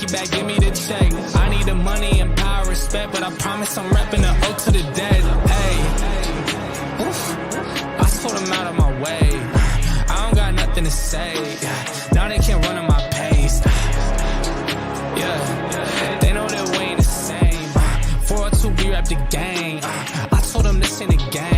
Nike bag, give me the check. I need the money and power, respect, but I promise I'm repping the O to the dead. Hey, oof, I sold them out of my way. I don't got nothing to say. Now they can't run at my pace. Yeah, they know that we ain't the same. 402, we rap the game. I told them this ain't a game.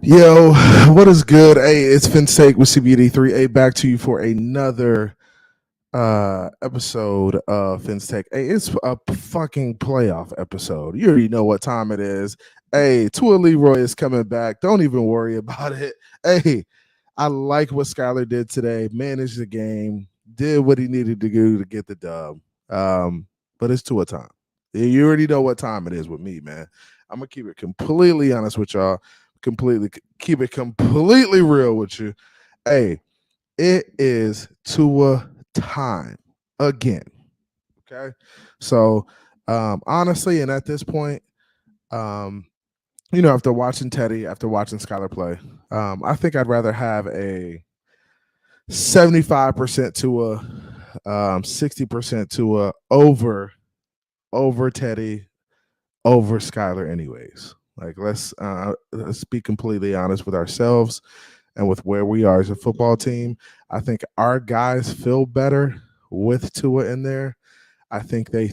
Yo, what is good? Hey, it's Finsake with CB83. Hey, back to you for another episode of FinTech. Hey, it's a fucking playoff episode. You already know what time it is. Hey, Tua Leroy is coming back. Don't even worry about it. Hey, I like what Skylar did today. Managed the game, did what he needed to do to get the dub. But it's Tua time. You already know what time it is with me, man. I'm gonna keep it completely honest with y'all. Keep it completely real with you. Hey, it is Tua time again. Okay. So honestly, and at this point, after watching Teddy, after watching Skylar play, I think I'd rather have a 75% Tua, 60% Tua over Teddy, over Skylar anyways. Like, let's be completely honest with ourselves and with where we are as a football team. I think our guys feel better with Tua in there. I think they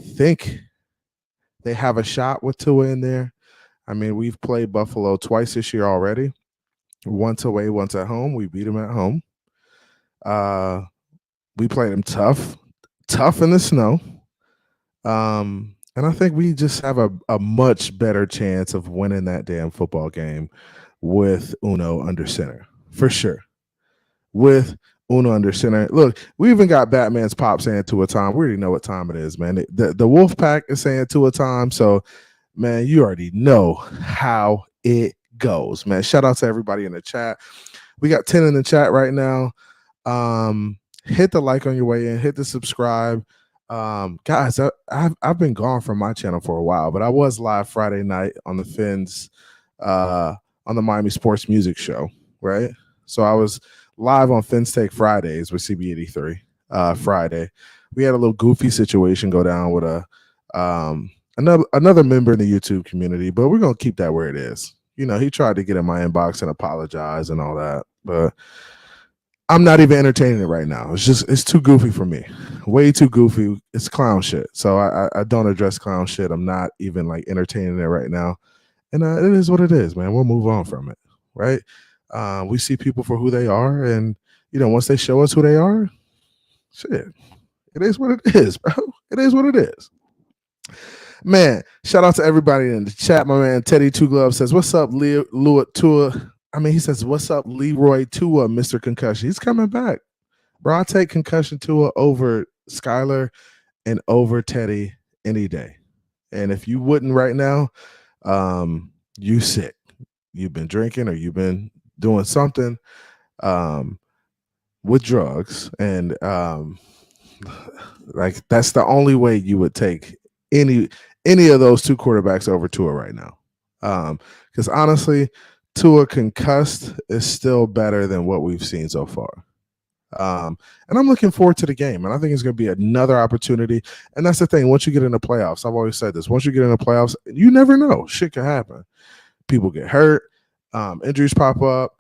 have a shot with Tua in there. I mean, we've played Buffalo twice this year already. Once away, once at home. We beat them at home. We played them tough in the snow. And I think we just have a much better chance of winning that damn football game with Uno under center, for sure. With Uno under center. Look, we even got Batman's Pop saying Tua time. We already know what time it is, man. The Wolf Pack is saying Tua time. So, man, you already know how it goes, man. Shout out to everybody in the chat. We got 10 in the chat right now. Hit the like on your way in. Hit the subscribe. Guys, I've been gone from my channel for a while, but I was live Friday night on the Fins, on the Miami Sports Music Show, right? So I was live on Fins Take Fridays with CB83 Friday. We had a little goofy situation go down with another member in the YouTube community, but we're gonna keep that where it is. You know, he tried to get in my inbox and apologize and all that, but I'm not even entertaining it right now. It's too goofy for me. Way too goofy. It's clown shit. So I don't address clown shit. I'm not even like entertaining it right now. And it is what it is, man. We'll move on from it, right? We see people for who they are. And, once they show us who they are, shit, it is what it is, bro. It is what it is. Man, shout out to everybody in the chat. My man Teddy Two Gloves says, "What's up, Tua?" He says, "What's up, Leroy Tua, Mr. Concussion?" He's coming back. Bro, I take Concussion Tua over Skylar and over Teddy any day. And if you wouldn't right now, you sick. You've been drinking or you've been doing something with drugs. And like that's the only way you would take any of those two quarterbacks over Tua right now. Because honestly, Tua concussed is still better than what we've seen so far. And I'm looking forward to the game. And I think it's going to be another opportunity. And that's the thing. Once you get in the playoffs, I've always said this. Once you get in the playoffs, you never know. Shit can happen. People get hurt. Injuries pop up.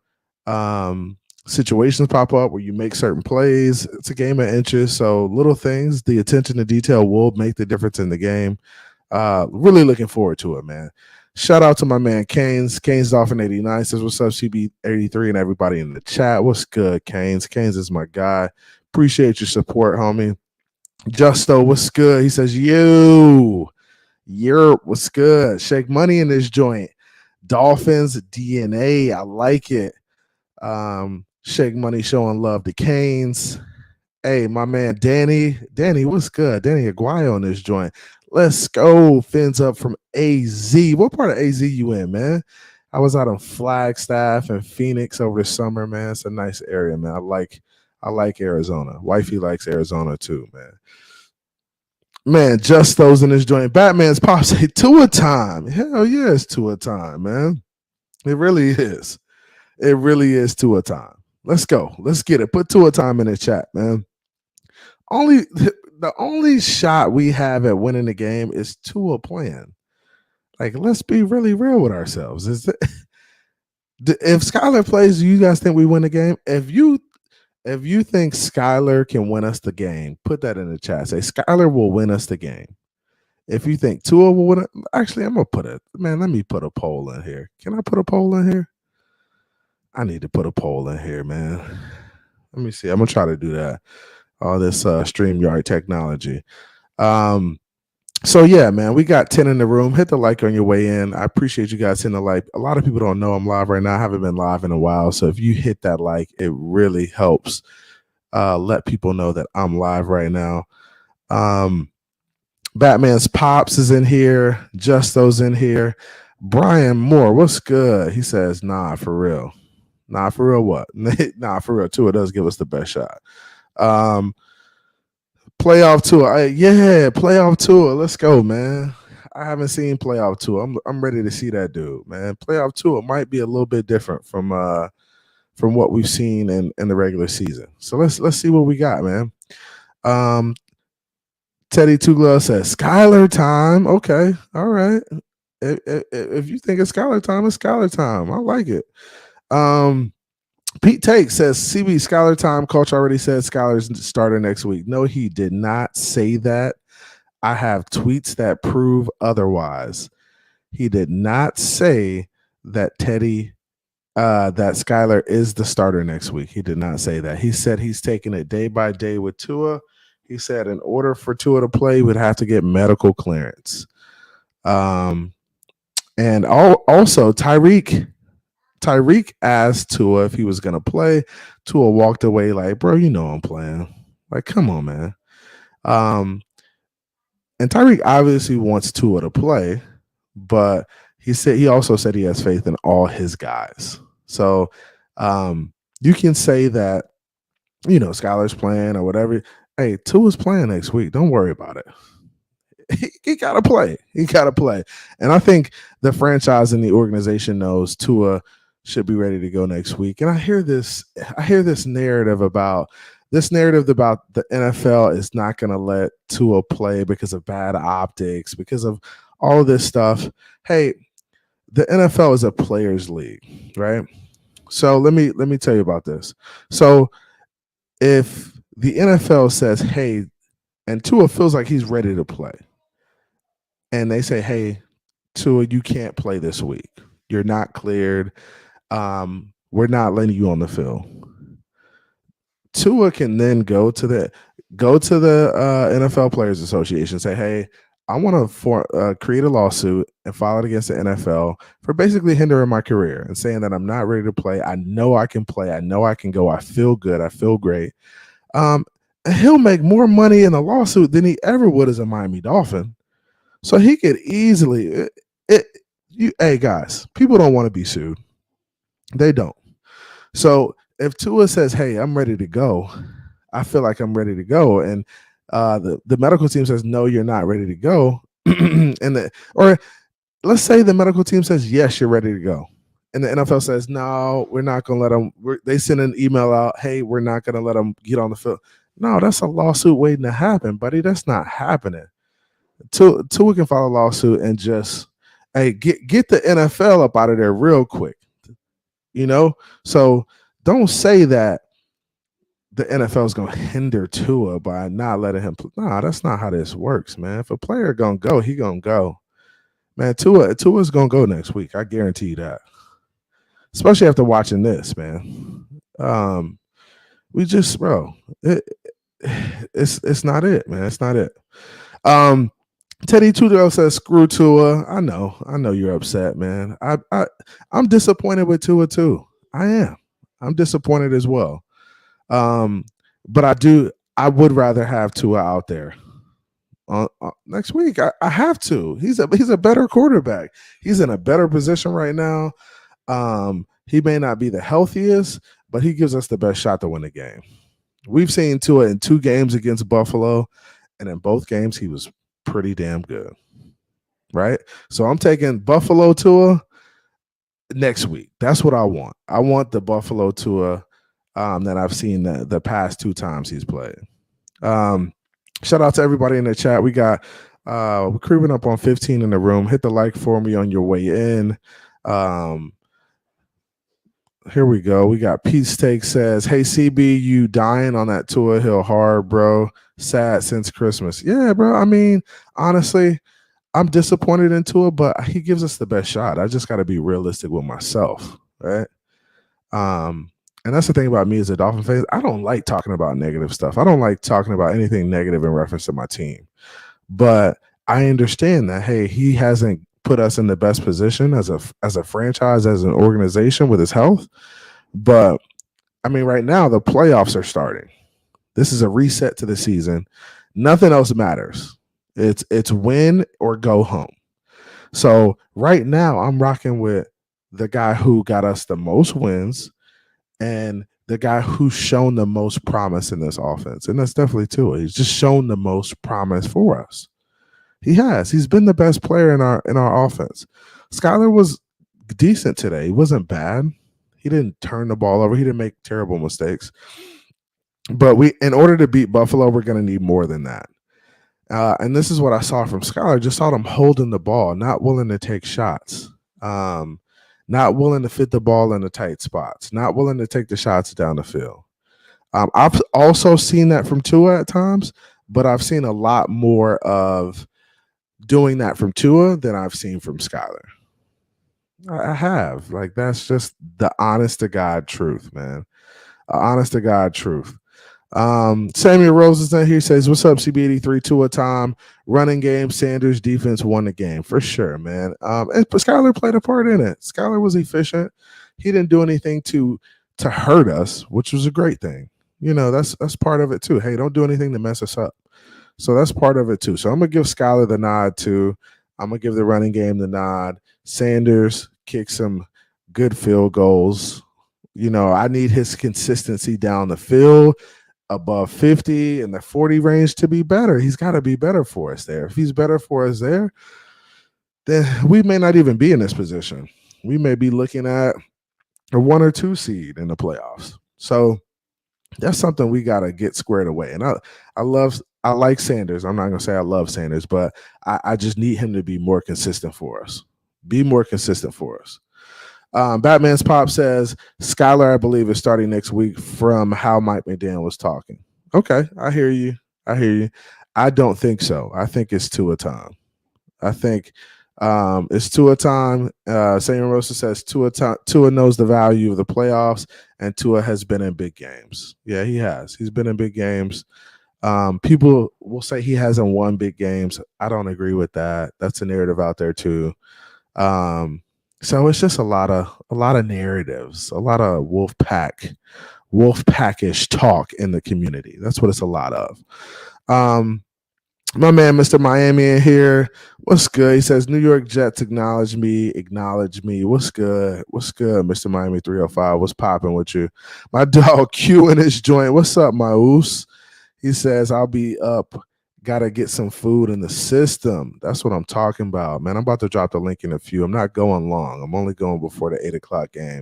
Situations pop up where you make certain plays. It's a game of inches. So little things, the attention to detail will make the difference in the game. Really looking forward to it, man. Shout out to my man Canes. Canes Dolphin 89 says, "What's up, CB83 and everybody in the chat? What's good, Canes? Canes is my guy. Appreciate your support, homie." Justo, what's good? He says, "Yo, what's good? Shake money in this joint. Dolphins DNA. I like it." Shake money showing love to Canes. Hey, my man Danny, what's good? Danny Aguayo on this joint. Let's go. Fins up from AZ. What part of AZ you in, man? I was out in Flagstaff and Phoenix over the summer, man. It's a nice area, man. I like Arizona. Wifey likes Arizona too, man. Man, just those in this joint. Batman's pop say Tua time. Hell yeah, it's Tua time, man. It really is. It really is Tua time. Let's go. Let's get it. Put Tua time in the chat, man. The only shot we have at winning the game is Tua playing. Like, let's be really real with ourselves. If Skylar plays, do you guys think we win the game? If you think Skylar can win us the game, put that in the chat. Say Skylar will win us the game. If you think Tua will win it, actually, I'm gonna put it. Man, let me put a poll in here. Can I put a poll in here? I need to put a poll in here, man. Let me see. I'm gonna try to do that. All this StreamYard technology. So yeah, man, we got 10 in the room. Hit the like on your way in. I appreciate you guys hitting the like. A lot of people don't know I'm live right now. I haven't been live in a while. So if you hit that like, it really helps let people know that I'm live right now. Batman's Pops is in here. Justo's in here. Brian Moore, what's good? He says, nah, for real. Nah, for real what? Nah, for real. Tua does give us the best shot. Playoff tour. Yeah, playoff tour. Let's go, man. I haven't seen playoff tour. I'm ready to see that dude, man. Playoff tour might be a little bit different from what we've seen in the regular season. So let's see what we got, man. Teddy Tugler says Skylar time. Okay, all right. If you think it's Skylar time, it's Skylar time. I like it. Pete Take says CB Skylar time. Coach already said Skylar's starter next week. No, he did not say that. I have tweets that prove otherwise. He did not say that that Skylar is the starter next week. He did not say that. He said he's taking it day by day with Tua. He said in order for Tua to play, we'd have to get medical clearance. And also Tyreek asked Tua if he was going to play. Tua walked away like, bro, you know I'm playing. Like, come on, man. And Tyreek obviously wants Tua to play, but he also said he has faith in all his guys. So you can say that, Skylar's playing or whatever. Hey, Tua's playing next week. Don't worry about it. He got to play. He got to play. And I think the franchise and the organization knows Tua should be ready to go next week. And I hear this narrative about the NFL is not going to let Tua play because of bad optics, because of all of this stuff. Hey, the NFL is a players' league, right? So let me tell you about this. So if the NFL says, hey, and Tua feels like he's ready to play, and they say, hey, Tua, you can't play this week. You're not cleared. We're not letting you on the field. Tua can then go to the NFL Players Association and say, hey, I want to create a lawsuit and file it against the NFL for basically hindering my career and saying that I'm not ready to play. I know I can play. I know I can go. I feel good. I feel great. And he'll make more money in a lawsuit than he ever would as a Miami Dolphin. So he could easily hey guys, people don't want to be sued. They don't. So if Tua says, hey, I'm ready to go, I feel like I'm ready to go, and the medical team says, no, you're not ready to go, or let's say the medical team says, yes, you're ready to go, and the NFL says, no, we're not going to let them. They send an email out, hey, we're not going to let them get on the field. No, that's a lawsuit waiting to happen, buddy. That's not happening. Tua can file a lawsuit and just, hey, get the NFL up out of there real quick. So don't say that the NFL is going to hinder Tua by not letting him play. Nah, that's not how this works, man. If a player going to go, he going to go. Man, Tua's going to go next week. I guarantee you that. Especially after watching this, man. We just, bro, it's not it, man. It's not it. Teddy Tudor says, "Screw Tua." I know you're upset, man. I'm disappointed with Tua too. I am. I'm disappointed as well. But I would rather have Tua out there next week. I have to. He's a better quarterback. He's in a better position right now. He may not be the healthiest, but he gives us the best shot to win the game. We've seen Tua in 2 games against Buffalo, and in both games he was pretty damn good. Right? So I'm taking Buffalo Tua next week. That's what I want. I want the Buffalo Tua that I've seen the past 2 times he's played. Shout out to everybody in the chat. We got we're creeping up on 15 in the room. Hit the like for me on your way in. Here we go. We got Pete Steak says, "Hey CB, you dying on that Tua Hill hard, bro. Sad since Christmas." Yeah, bro. I mean, honestly, I'm disappointed in Tua, but he gives us the best shot. I just got to be realistic with myself, right? And that's the thing about me as a Dolphin fan. I don't like talking about negative stuff. I don't like talking about anything negative in reference to my team. But I understand that, hey, he hasn't put us in the best position as a franchise, as an organization with his health. But I mean, right now the playoffs are starting. This is a reset to the season. Nothing else matters. It's win or go home. So right now I'm rocking with the guy who got us the most wins and the guy who's shown the most promise in this offense. And that's definitely Tua. He's just shown the most promise for us. He has. He's been the best player in our offense. Skylar was decent today. He wasn't bad. He didn't turn the ball over. He didn't make terrible mistakes. But in order to beat Buffalo, we're going to need more than that. And this is what I saw from Skylar. Just saw him holding the ball, not willing to take shots, not willing to fit the ball in the tight spots, not willing to take the shots down the field. I've also seen that from Tua at times, but I've seen a lot more of doing that from Tua than I've seen from Skylar. I have. Like, that's just the honest to God truth, man. Honest to God truth. Samuel Rose is in here. He says, "What's up, CB83? Tua time, running game, Sanders defense won the game for sure, man." But Skylar played a part in it. Skylar was efficient. He didn't do anything to hurt us, which was a great thing. You know, that's part of it too. Hey, don't do anything to mess us up. So that's part of it too. So I'm gonna give Skylar the nod too. I'm gonna give the running game the nod. Sanders kicked some good field goals. You know, I need his consistency down the field, above 50 and the 40 range to be better. He's got to be better for us there. If he's better for us there, then we may not even be in this position. We may be looking at a 1 or 2 seed in the playoffs. So that's something we got to get squared away. And I like Sanders. I'm not going to say I love Sanders, but I just need him to be more consistent for us. Be more consistent for us. Batman's Pop says, "Skylar, I believe, is starting next week from how Mike McDaniel was talking." Okay, I hear you. I don't think so. I think it's Tua time. I think it's Tua time. Samuel Rosa says Tua knows the value of the playoffs, and Tua has been in big games. Yeah, he has. He's been in big games. People will say he hasn't won big games. I don't agree with that. That's a narrative out there too. So it's just a lot of narratives, a lot of wolf packish talk in the community. That's what it's a lot of. My man, Mr. Miami in here. What's good? He says, "New York Jets acknowledge me. What's good? Mr. Miami 305. What's popping with you? My dog Q in his joint. What's up, my oos?" He says, "I'll be up. Gotta get some food in the system." That's what I'm talking about, man. I'm about to drop the link in a few. I'm not going long. I'm only going before the 8 o'clock game.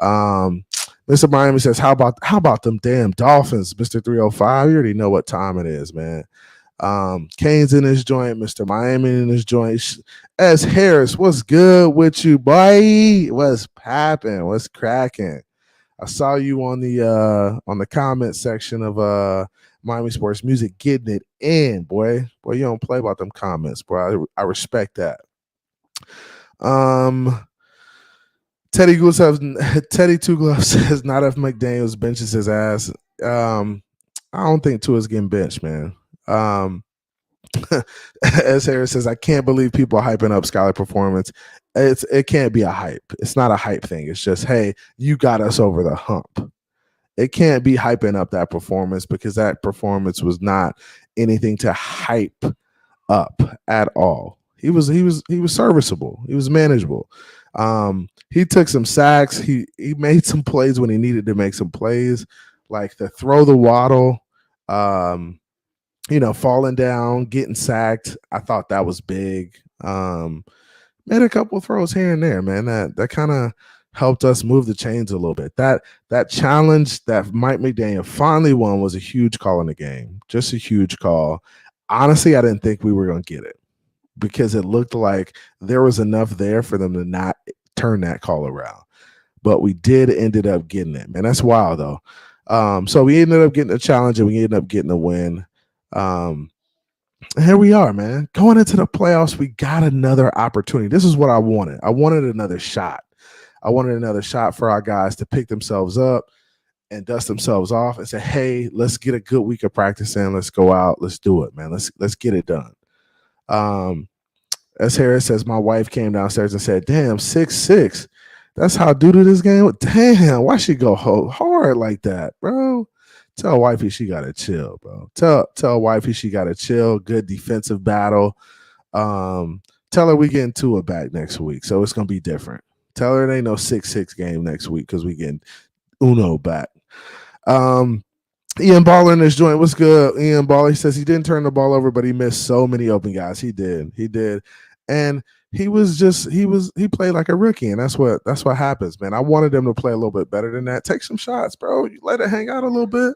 Mr. Miami says, how about them damn Dolphins, Mr. 305? You already know what time it is, man. Kane's in his joint, Mr. Miami in his joint. S. Harris, what's good with you, boy? What's popping? What's cracking? I saw you on the comment section of Miami Sports Music, getting it in, boy. Boy, you don't play about them comments, bro. I respect that. Teddy Two Gloves says, "Not if McDaniels benches his ass." I don't think Tua's getting benched, man. As Harris says, "I can't believe people are hyping up Skylar performance. It can't be a hype. It's not a hype thing. It's just, hey, you got us over the hump. It can't be hyping up that performance because that performance was not anything to hype up at all. He was serviceable. He was manageable. He took some sacks. He made some plays when he needed to make some plays, like the throw the waddle. falling down, getting sacked. I thought that was big. Made a couple throws here and there, man. That kind of helped us move the chains a little bit. That challenge that Mike McDaniel finally won was a huge call in the game. Just a huge call. Honestly, I didn't think we were going to get it because it looked like there was enough there for them to not turn that call around. But we ended up getting it, man. That's wild, though. So we ended up getting a challenge and we ended up getting a win. Here we are, man. Going into the playoffs, we got another opportunity. This is what I wanted. I wanted another shot. I wanted another shot for our guys to pick themselves up and dust themselves off and say, hey, let's get a good week of practice in. Let's go out. Let's do it, man. Let's get it done. As Harris says, my wife came downstairs and said, damn, 6'6". That's how due to this game. Damn, why she go hard like that, bro? Tell wifey she gotta chill, bro. Tell wifey she gotta chill. Good defensive battle. Tell her we getting Tua back next week, so it's gonna be different. Tell her it ain't no 6-6 game next week because we getting Uno back. Ian Baller in this joint. What's good? Ian Baller, he says he didn't turn the ball over, but he missed so many open guys. He did. And he played like a rookie, and that's what happens, man. I wanted him to play a little bit better than that. Take some shots, bro. You let it hang out a little bit.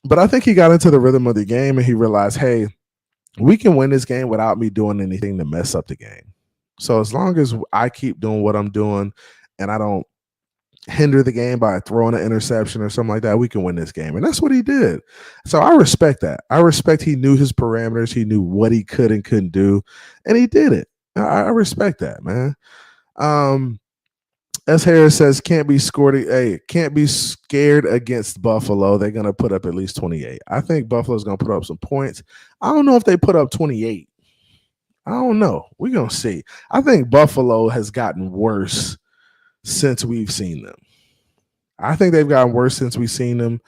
But I think he got into the rhythm of the game and he realized, hey, we can win this game without me doing anything to mess up the game. So as long as I keep doing what I'm doing and I don't hinder the game by throwing an interception or something like that, we can win this game. And that's what he did. So I respect that. I respect he knew his parameters. He knew what he could and couldn't do, and he did it. I respect that, man. S. Harris says can't be scared against Buffalo. They're gonna put up at least 28. I think Buffalo's gonna put up some points. I don't know if they put up 28. I don't know. We're gonna see. I think Buffalo has gotten worse since we've seen them. I think they've gotten worse since we've seen them.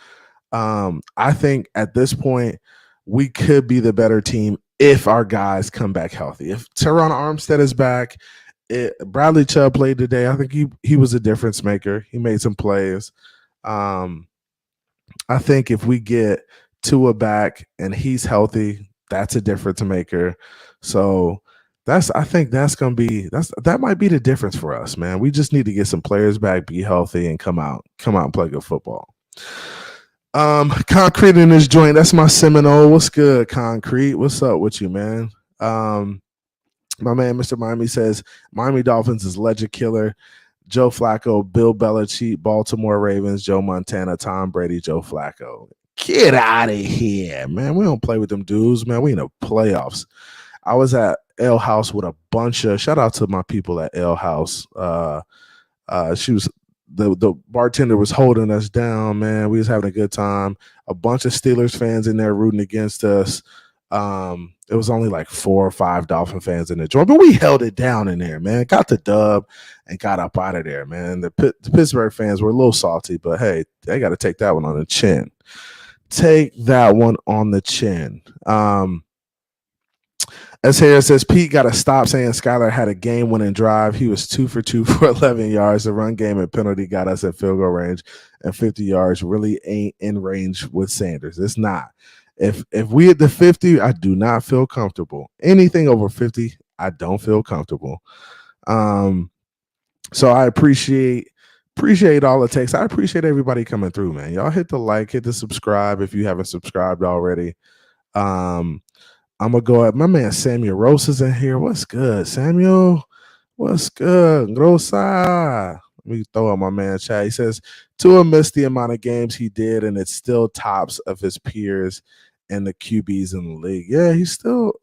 I think at this point we could be the better team if our guys come back healthy. If Teron Armstead is back, Bradley Chubb played today. I think he was a difference maker. He made some plays. I think if we get Tua back and he's healthy, that's a difference maker. So I think that might be the difference for us, man. We just need to get some players back, be healthy, and come out and play good football. Concrete in this joint. That's my Seminole. What's good, Concrete? What's up with you, man? My man, Mr. Miami says Miami Dolphins is legend killer. Joe Flacco, Bill Belichick, Baltimore Ravens, Joe Montana, Tom Brady, Joe Flacco. Get out of here, man. We don't play with them dudes, man. We in the playoffs. I was at Ale House with a bunch of shout out to my people at Ale House. She was the bartender was holding us down, man. We was having a good time. A bunch of Steelers fans in there rooting against us. It was only like 4 or 5 Dolphin fans in the joint, but we held it down in there, man. Got the dub and got up out of there, man. The Pittsburgh fans were a little salty, but hey, they got to take that one on the chin. Take that one on the chin. As Harris says, Pete got to stop saying Skylar had a game-winning drive. He was 2 for 2 for 11 yards. The run game and penalty got us at field goal range, and 50 yards really ain't in range with Sanders. It's not. If we at the 50, I do not feel comfortable. Anything over 50, I don't feel comfortable. So I appreciate all it takes. I appreciate everybody coming through, man. Y'all hit the like, hit the subscribe if you haven't subscribed already. I'm gonna go at my man Samuel Rosa's in here. What's good, Samuel? What's good, Rosa? Let me throw out my man chat. He says Tua missed the amount of games he did, and it's still tops of his peers and the QBs in the league. Yeah, he still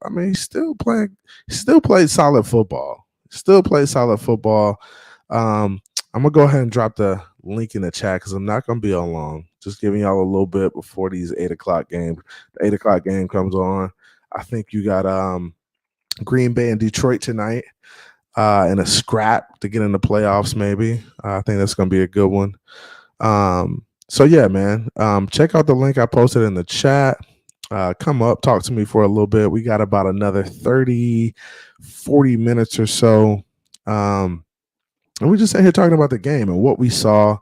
plays solid football. I'm gonna go ahead and drop the link in the chat because I'm not gonna be on long. Just giving y'all a little bit before these 8 o'clock games. The 8 o'clock game comes on. I think you got Green Bay and Detroit tonight in a scrap to get in the playoffs, maybe. I think that's going to be a good one. So, yeah, man, check out the link I posted in the chat. Come up, talk to me for a little bit. We got about another 30, 40 minutes or so. And we just sat here talking about the game and what we saw.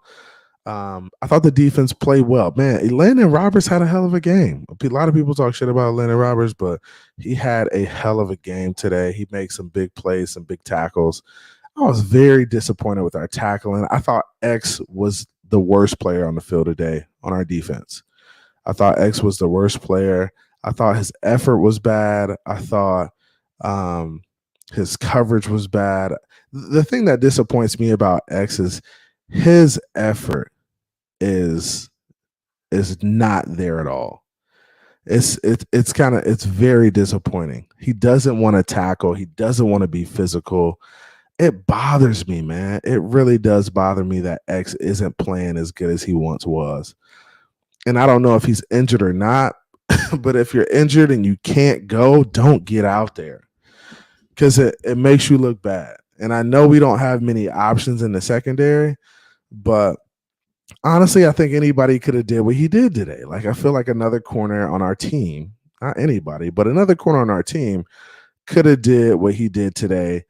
I thought the defense played well. Man, Landon Roberts had a hell of a game. A lot of people talk shit about Landon Roberts, but he had a hell of a game today. He made some big plays, some big tackles. I was very disappointed with our tackling. I thought X was the worst player on the field today on our defense. I thought X was the worst player. I thought his effort was bad. I thought his coverage was bad. The thing that disappoints me about X is his effort is not there at all. It's very disappointing. He doesn't want to tackle. He doesn't want to be physical. It bothers me, man. It really does bother me that X isn't playing as good as he once was. And I don't know if he's injured or not, but if you're injured and you can't go, don't get out there because it makes you look bad. And I know we don't have many options in the secondary, but honestly, I think anybody could have did what he did today. Like, I feel like another corner on our team, not anybody, but another corner on our team could have did what he did today.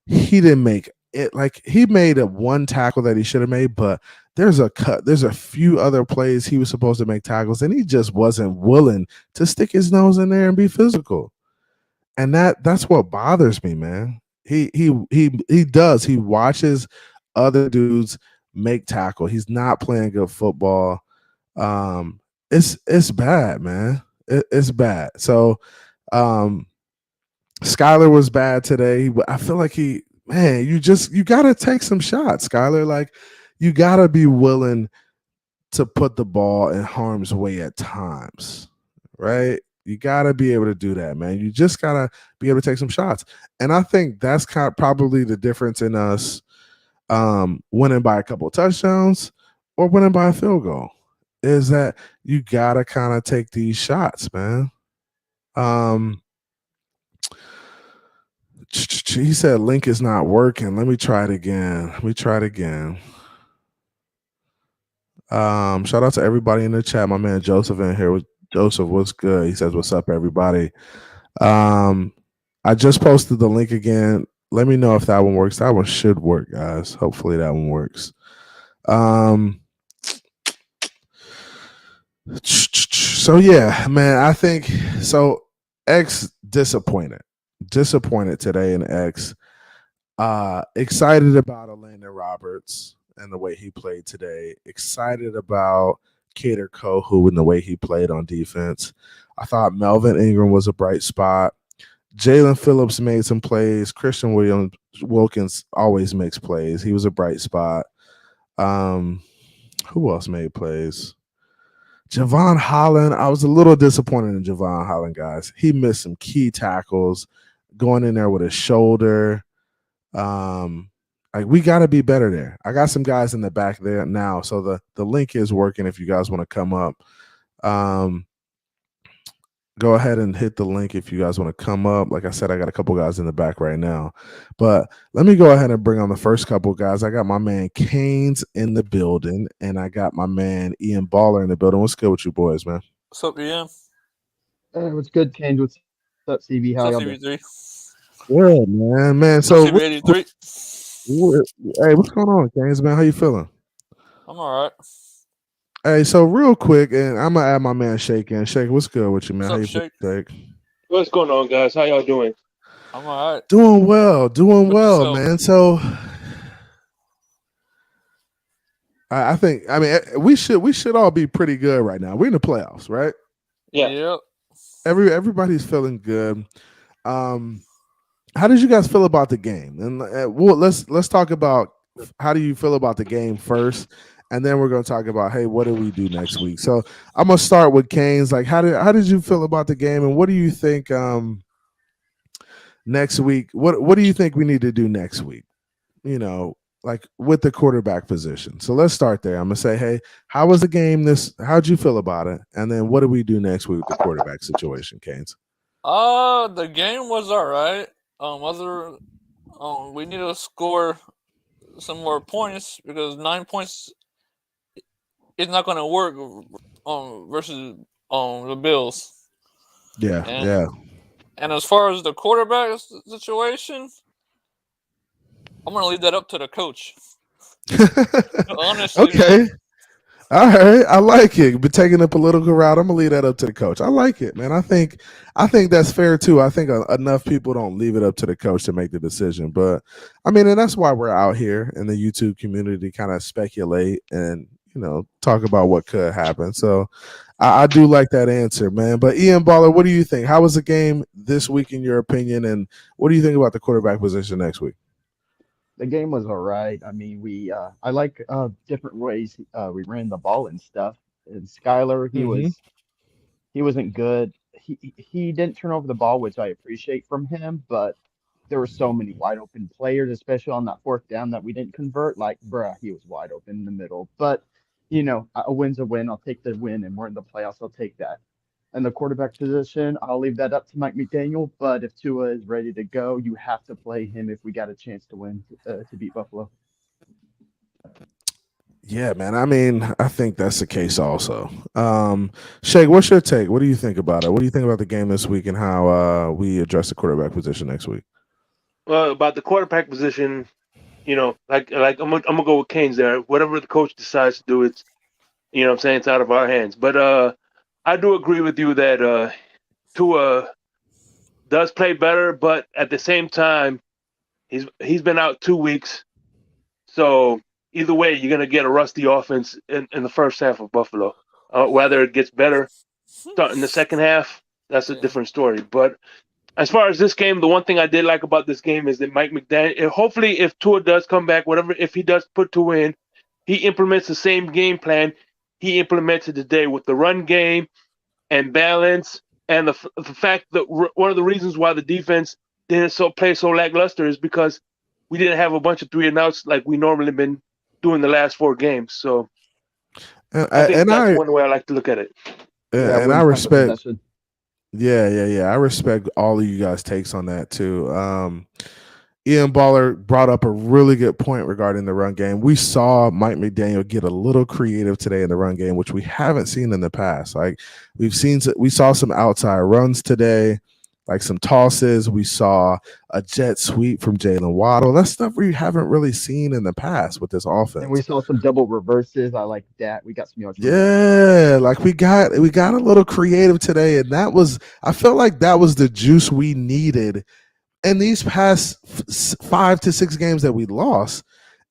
He didn't make it. Like, he made a one tackle that he should have made, but there's a few other plays he was supposed to make tackles, and he just wasn't willing to stick his nose in there and be physical. And that's what bothers me, man. He does. He watches other dudes make tackle. He's not playing good football. It's bad, man. It's bad. So Skylar was bad today. I feel like you gotta take some shots, Skylar. Like, you gotta be willing to put the ball in harm's way at times, right? You gotta be able to do that, man. You just gotta be able to take some shots. And I think that's probably the difference in us winning by a couple of touchdowns or winning by a field goal, is that you gotta kind of take these shots, man. He said link is not working. Let me try it again. Shout out to everybody in the chat. My man Joseph in here. Joseph, what's good? He says, what's up, everybody? I just posted the link again. Let me know if that one works. That one should work, guys. Hopefully that one works. So yeah, man, I think so. X disappointed today in X. Excited about Landon Roberts and the way he played today. Excited about Cater Kohu and the way he played on defense. I thought Melvin Ingram was a bright spot. Jalen Phillips made some plays. Christian Wilkins always makes plays. He was a bright spot. Who else made plays? Javon Holland. I was a little disappointed in Javon Holland, guys. He missed some key tackles, going in there with his shoulder. Like, we got to be better there. I got some guys in the back there now, so the link is working if you guys want to come up. Go ahead and hit the link if you guys want to come up. Like I said, I got a couple guys in the back right now. But let me go ahead and bring on the first couple guys. I got my man Canes in the building, and I got my man Ian Baller in the building. What's good with you boys, man? What's up, Ian? What's good, Canes? What's up, CB? How y'all doing? Good, man. So, CB83. Hey, what's going on, Canes, man? How you feeling? I'm all right. Hey, so real quick, and I'm gonna add my man Shake in. Shake, what's good with you, man? What's How up, you Shake? feeling, Shake? What's going on, guys? How y'all doing? I'm all right. Doing well, yourself? man. So I think, we should all be pretty good right now. We're in the playoffs, right? Yeah. Yep. Everybody's feeling good. How did you guys feel about the game? And well, let's talk about how do you feel about the game first, and then we're gonna talk about, hey, what do we do next week? So I'm gonna start with Canes. Like, how did you feel about the game, and what do you think next week? What do you think we need to do next week? You know, like with the quarterback position. So let's start there. I'm gonna say, hey, how was the game? How'd you feel about it? And then what do we do next week with the quarterback situation, Canes? The game was all right. We need to score some more points because 9 points is not going to work versus the Bills. Yeah. And as far as the quarterback situation, I'm going to leave that up to the coach. Honestly, Okay. man. All right, I like it. But taking a political route, I'm gonna leave that up to the coach. I like it, man. I think that's fair too. I think enough people don't leave it up to the coach to make the decision. But I mean, and that's why we're out here in the YouTube community, kind of speculate and talk about what could happen. So I do like that answer, man. But Ian Baller, what do you think? How was the game this week in your opinion? And what do you think about the quarterback position next week? The game was all right. I mean, I like different ways we ran the ball and stuff. And Skylar, Hmm. he wasn't good. He didn't turn over the ball, which I appreciate from him, but there were so many wide open players, especially on that fourth down that we didn't convert. Like, bruh, he was wide open in the middle. But a win's a win. I'll take the win, and we're in the playoffs. I'll take that. And the quarterback position, I'll leave that up to Mike McDaniel. But if Tua is ready to go, you have to play him if we got a chance to win to beat Buffalo. Yeah, man. I mean, I think that's the case also. Shake, what's your take? What do you think about it? What do you think about the game this week and how we address the quarterback position next week? Well, about the quarterback position, like I'm gonna go with Canes there. Whatever the coach decides to do, it's what I'm saying, it's out of our hands. But I do agree with you that Tua does play better, but at the same time, he's been out 2 weeks, so either way, you're gonna get a rusty offense in the first half of Buffalo. Whether it gets better starting the second half, that's a Yeah. different story. But as far as this game, the one thing I did like about this game is that Mike McDaniel, hopefully, if Tua does come back, whatever, if he does put Tua in, he implements the same game plan he implemented today with the run game and balance, and the fact that one of the reasons why the defense didn't play so lackluster is because we didn't have a bunch of 3-and-outs like we normally been doing the last 4 games. So And, I think and that's I one way I like to look at it. Yeah, and I wins time of respect. possession. Yeah. I respect all of you guys' takes on that too. Ian Baller brought up a really good point regarding the run game. We saw Mike McDaniel get a little creative today in the run game, which we haven't seen in the past. Like we saw some outside runs today, like some tosses. We saw a jet sweep from Jalen Waddle. That's stuff we haven't really seen in the past with this And we offense. saw some double reverses. I like that. We got some yards from that. Yeah, like we got a little creative today, and I felt like that was the juice we needed in these past 5 to 6 games that we lost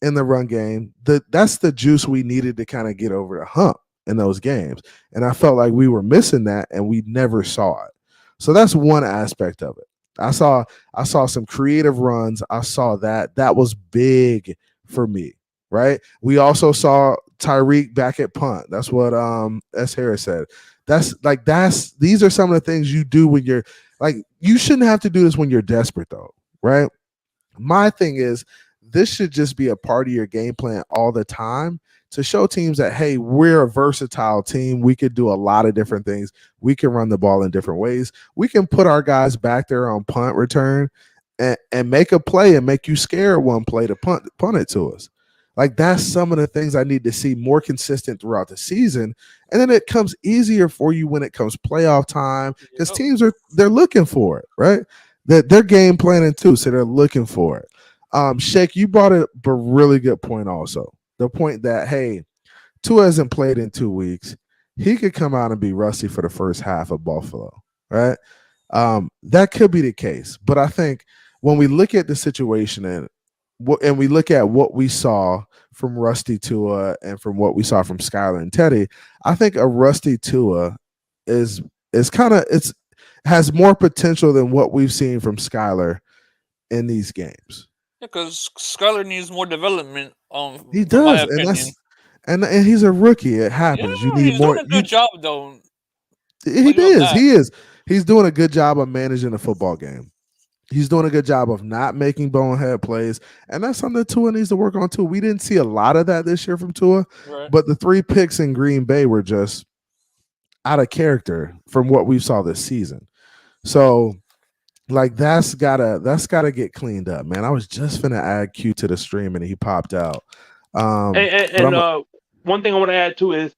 in the run game. That's the juice we needed to kind of get over the hump in those games, and I felt like we were missing that, and we never saw it. So that's one aspect of it. I saw some creative runs. I saw that was big for me. Right. We also saw Tyreek back at punt. That's what S. Harris said. These are some of the things you do when you're like, you shouldn't have to do this when you're desperate though, right? My thing is this should just be a part of your game plan all the time to show teams that, hey, we're a versatile team. We could do a lot of different things. We can run the ball in different ways. We can put our guys back there on punt return and make a play and make you scared one play to punt it to us. Like that's some of the things I need to see more consistent throughout the season. And then it comes easier for you when it comes playoff time because teams they're looking for it, right? They're game planning too, so they're looking for it. Shake, you brought up a really good point also. The point that, hey, Tua hasn't played in 2 weeks. He could come out and be rusty for the first half of Buffalo, right? That could be the case. But I think when we look at the situation and we look at what we saw from Rusty Tua and from what we saw from Skylar and Teddy, I think a Rusty Tua is has more potential than what we've seen from Skylar in these games. Because Skylar needs more development. He From my does, and opinion. and he's a rookie. It Yeah, happens. You need he's more. doing a good job though. He I'll give him is. that. He is. He's doing a good job of managing the football game. He's doing a good job of not making bonehead plays, and that's something that Tua needs to work on too. We didn't see a lot of that this year from Tua, Right. but the 3 picks in Green Bay were just out of character from what we saw this season. So, like that's gotta get cleaned up, man. I was just finna add Q to the stream and he popped out. And one thing I want to add too is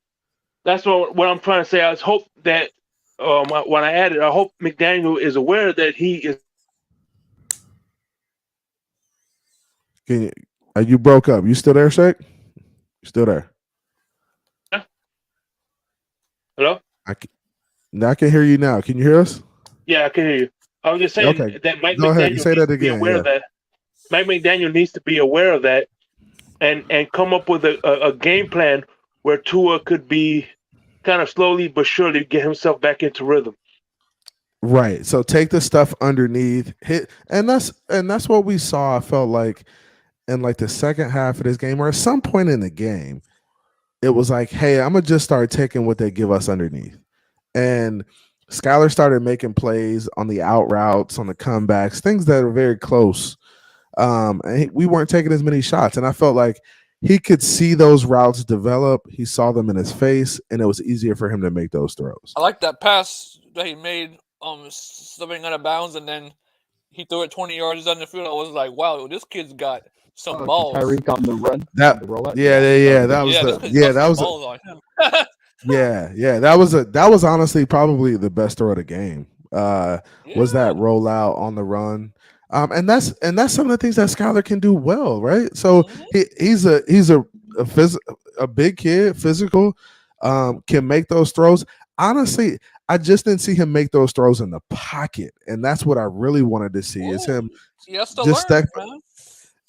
that's what I'm trying to say. I just hope that when I added, I hope McDaniel is aware that he is. Can You broke up. You still there, Shake? You still there? Yeah. Hello? I can hear you now. Can you hear us? Yeah, I can hear you. I was just saying Okay. that Mike Go ahead. You McDaniel say needs that to be again. aware Yeah. of that. Mike McDaniel needs to be aware of that and come up with a game plan where Tua could be kind of slowly but surely get himself back into rhythm. Right. So take the stuff underneath, hit, and that's what we saw. I felt like in like the second half of this game, or at some point in the game, it was like, hey, I'm gonna just start taking what they give us underneath. And Skylar started making plays on the out routes, on the comebacks, things that are very close. And we weren't taking as many shots. And I felt like he could see those routes develop. He saw them in his face, and it was easier for him to make those throws. I like that pass that he made, stepping out of bounds, and then he threw it 20 yards down the field. I was like, wow, this kid's got some balls. Tyreek on the run. That the rollout. that was this kid's got some balls on him. that was honestly probably the best throw of the game. Was that rollout on the run? And that's some of the things that Skylar can do well, right? So he's a big kid, physical, can make those throws. Honestly, I just didn't see him make those throws in the pocket, and that's what I really wanted to see is him just step.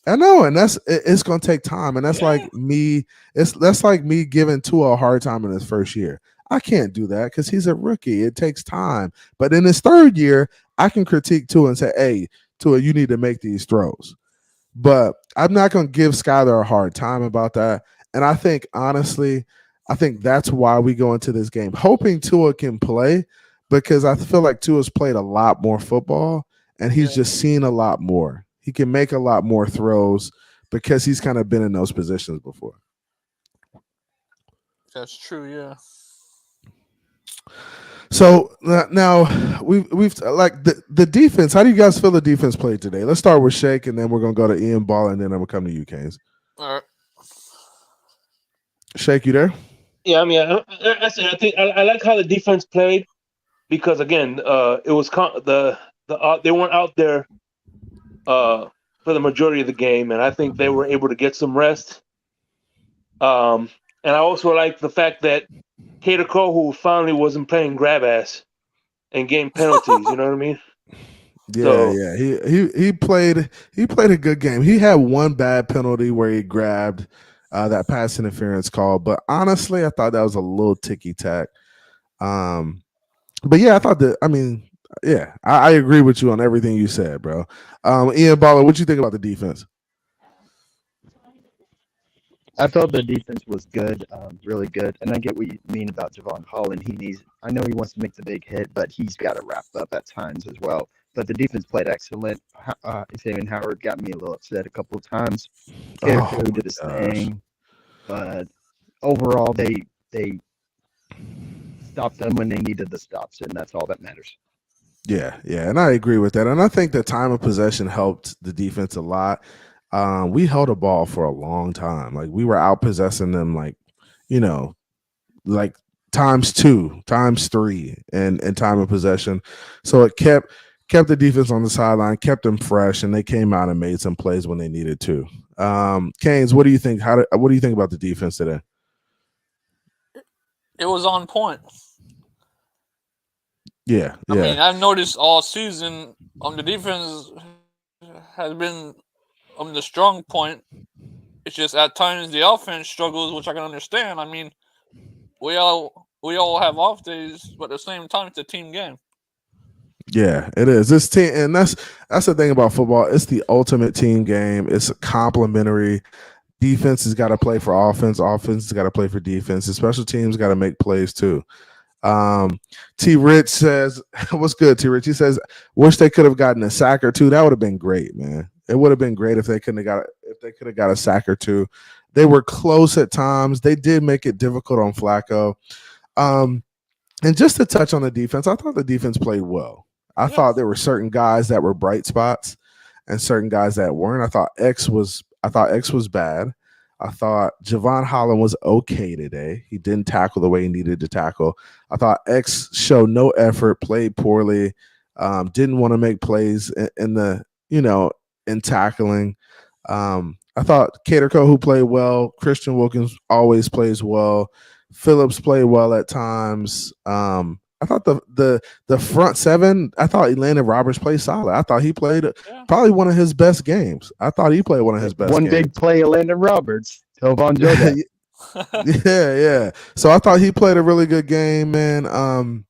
I know, and it's gonna take time, and that's like me. That's like me giving Tua a hard time in his first year. I can't do that because he's a rookie. It takes time. But in his third year, I can critique Tua and say, "Hey, Tua, you need to make these throws." But I'm not gonna give Skylar a hard time about that. And I think honestly, that's why we go into this game hoping Tua can play, because I feel like Tua's played a lot more football and he's just seen a lot more. He can make a lot more throws because he's kind of been in those positions before. That's true, yeah. So now we've like the defense. How do you guys feel the defense played today? Let's start with Shake, and then we're gonna go to Ian Ball, and then I'm gonna come to you, Canes. All right. Shake, you there? Yeah, I mean, I said I think I like how the defense played because again, it was they weren't out there for the majority of the game, and I think they were able to get some rest. And I also like the fact that Cater Cole, who finally wasn't playing grab ass and getting penalties, you know what I mean? Yeah. He played a good game. He had one bad penalty where he grabbed that pass interference call, but honestly, I thought that was a little ticky tack. But yeah, I thought that. I mean, yeah, I agree with you on everything you said, bro. Ian Baller, what you think about the defense? I felt the defense was good, really good, and I get what you mean about Javon Holland. I know he wants to make the big hit, but he's got to wrap up at times as well. But the defense played excellent. Xavier Howard got me a little upset a couple of times. Cater did his thing, but overall, they stopped them when they needed the stops, and that's all that matters. Yeah, and I agree with that. And I think the time of possession helped the defense a lot. We held a ball for a long time. Like we were out possessing them, like times 2, times 3, and time of possession. So it kept the defense on the sideline, kept them fresh, and they came out and made some plays when they needed to. Canes, what do you think? What do you think about the defense today? It was on point. Yeah. I mean, I've noticed all season the defense has been the strong point. It's just at times the offense struggles, which I can understand. I mean, we all have off days, but at the same time, it's a team game. Yeah, it is. This team, and that's the thing about football. It's the ultimate team game. It's complementary. Defense has got to play for offense. Offense has got to play for defense. The special teams got to make plays too. T Rich says, what's good, T Rich? He says, wish they could have gotten a sack or two. That would have been great, man. It would have been great if they could have got a sack or two. They were close at times. They did make it difficult on Flacco. And just to touch on the defense, I thought the defense played well. I thought there were certain guys that were bright spots and certain guys that weren't. I thought X was bad. I thought Javon Holland was okay today. He didn't tackle the way he needed to tackle. I thought X showed no effort, played poorly, didn't want to make plays in tackling. I I thought Caterco, who played well, Christian Wilkins always plays well. Phillips played well at times. I thought the front seven, I thought Landon Roberts played solid. I thought he played probably one of his best games. I thought he played one of his best One games. big play of Landon Roberts. Tovon Joda. Yeah. So I thought he played a really good game, man. And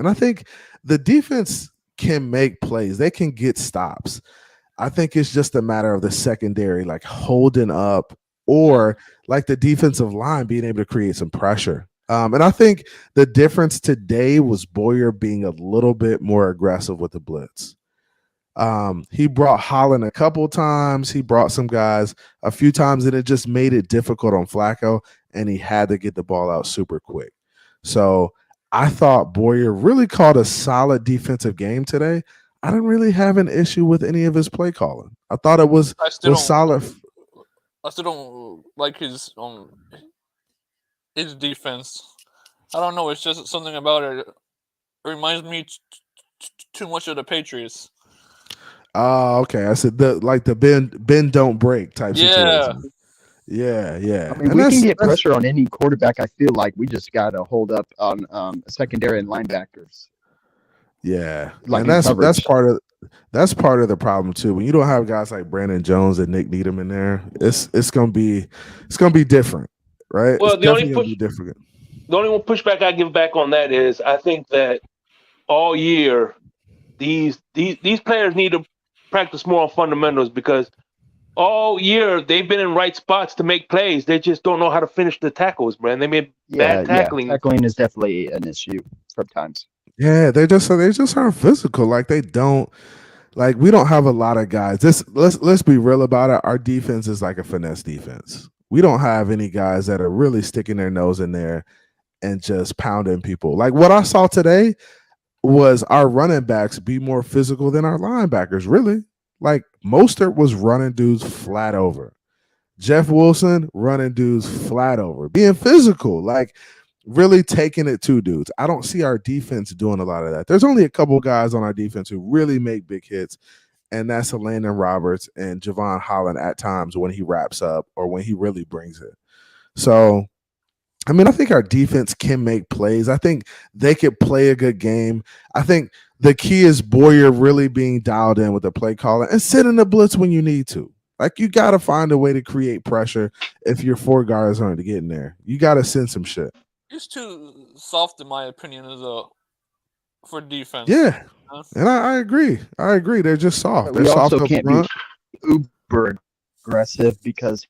I think the defense can make plays. They can get stops. I think it's just a matter of the secondary, like holding up, or like the defensive line being able to create some pressure. And I think the difference today was Boyer being a little bit more aggressive with the blitz. He brought Holland a couple times. He brought some guys a few times, and it just made it difficult on Flacco, and he had to get the ball out super quick. So I thought Boyer really called a solid defensive game today. I didn't really have an issue with any of his play calling. I thought it was solid. I still don't like his defense. I don't know. It's just something about it. It reminds me too much of the Patriots. Oh, okay. I said the bend don't break type situation. Yeah. I mean, we can get pressure on any quarterback. I feel like we just got to hold up on secondary and linebackers. Yeah, like, and that's part of the problem too. When you don't have guys like Brandon Jones and Nick Needham in there, it's gonna be different, right? Well, the only pushback I give back on that is I think that all year these players need to practice more on fundamentals, because all year they've been in right spots to make plays. They just don't know how to finish the tackles, man. They made bad tackling. Yeah, tackling is definitely an issue sometimes. Yeah, they just aren't physical. Like we don't have a lot of guys. Let's be real about it. Our defense is like a finesse defense. We don't have any guys that are really sticking their nose in there and just pounding people. Like what I saw today was our running backs be more physical than our linebackers, really. Like Mostert was running dudes flat over. Jeff Wilson running dudes flat over, being physical, like really taking it to dudes. I don't see our defense doing a lot of that. There's only a couple guys on our defense who really make big hits, and that's Landon Roberts and Javon Holland at times when he wraps up or when he really brings it. So, I mean, I think our defense can make plays. I think they could play a good game. I think the key is Boyer really being dialed in with the play calling and sending the blitz when you need to. Like, you got to find a way to create pressure if your four guards aren't getting there. You got to send some shit. He's too soft, in my opinion, for defense. Yeah, and I agree. They're just soft. They're we soft also up can't front. be uber aggressive because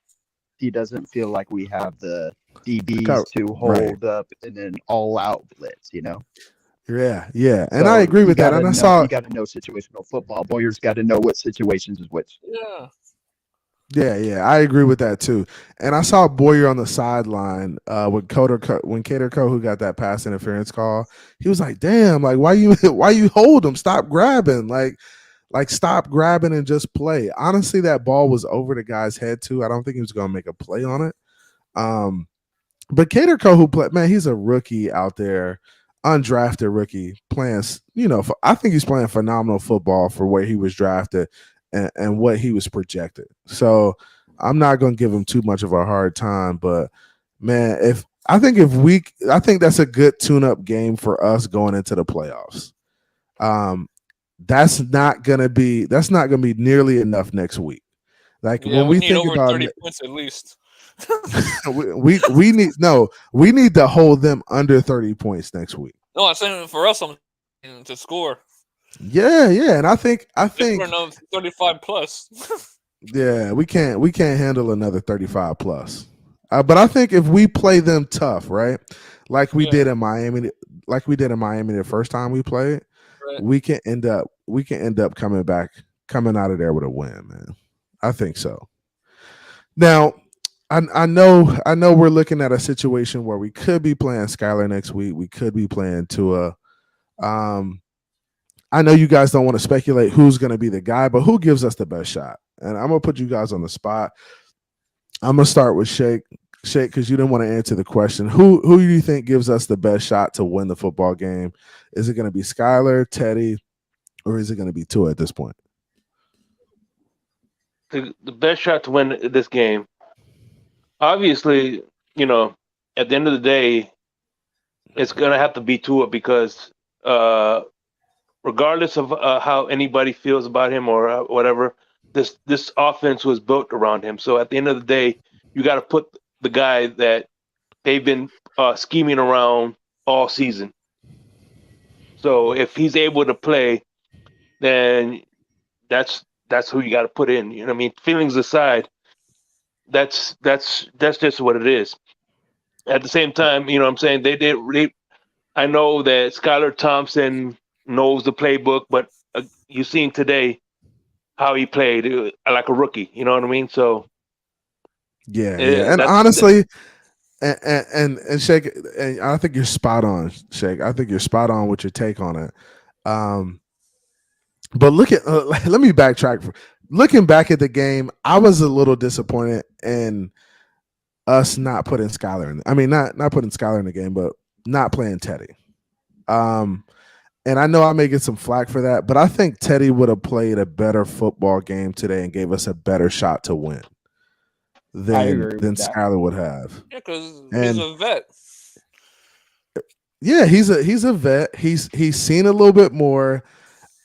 he doesn't feel like we have the DBs to hold up and then all out blitz, you know? Yeah. And I agree with that. And you got to know situational football. Boyer's got to know what situations is which. Yeah, I agree with that too. And I saw Boyer on the sideline when Cater who got that pass interference call. He was like, "Damn, like why you hold him? Stop grabbing, like stop grabbing and just play." Honestly, that ball was over the guy's head too. I don't think he was going to make a play on it. But Cater who played, man, he's a rookie out there, undrafted rookie playing. I think he's playing phenomenal football for where he was drafted. And what he was projected. So I'm not going to give him too much of a hard time, but man, I think that's a good tune-up game for us going into the playoffs. That's not going to be nearly enough next week. Like when we think over about 30 points at least. we need to hold them under 30 points next week. No, I'm saying for us, I'm to score. Yeah, and I think 35 plus. Yeah, we can't handle another 35 plus. But I think if we play them tough, right, like we did in Miami the first time we played, we can end up coming out of there with a win, man. I think so. Now, I know we're looking at a situation where we could be playing Skylar next week. We could be playing Tua. I know you guys don't want to speculate who's going to be the guy, but who gives us the best shot? And I'm going to put you guys on the spot. I'm going to start with Shake, because you didn't want to answer the question. Who do you think gives us the best shot to win the football game? Is it going to be Skylar, Teddy, or is it going to be Tua at this point? the best shot to win this game, obviously, you know, at the end of the day, it's gonna have to be Tua because uh, regardless of how anybody feels about him or whatever, this offense was built around him. So at the end of the day, you got to put the guy that they've been scheming around all season. So if he's able to play, then that's who you got to put in. You know what I mean? Feelings aside, that's just what it is. At the same time, you know what I'm saying, I know that Skylar Thompson knows the playbook, but you've seen today how he played like a rookie. You know what I mean? So yeah. And honestly, and Shake, and I think you're spot on, Shake. I think you're spot on with your take on it. But look at let me backtrack. Looking back at the game, I was a little disappointed in us not putting Skylar in. I mean, not putting Skylar in the game, but not playing Teddy. And I know I may get some flack for that, but I think Teddy would have played a better football game today and gave us a better shot to win than Skylar would have. Yeah, because he's a vet. Yeah, he's a vet. He's seen a little bit more.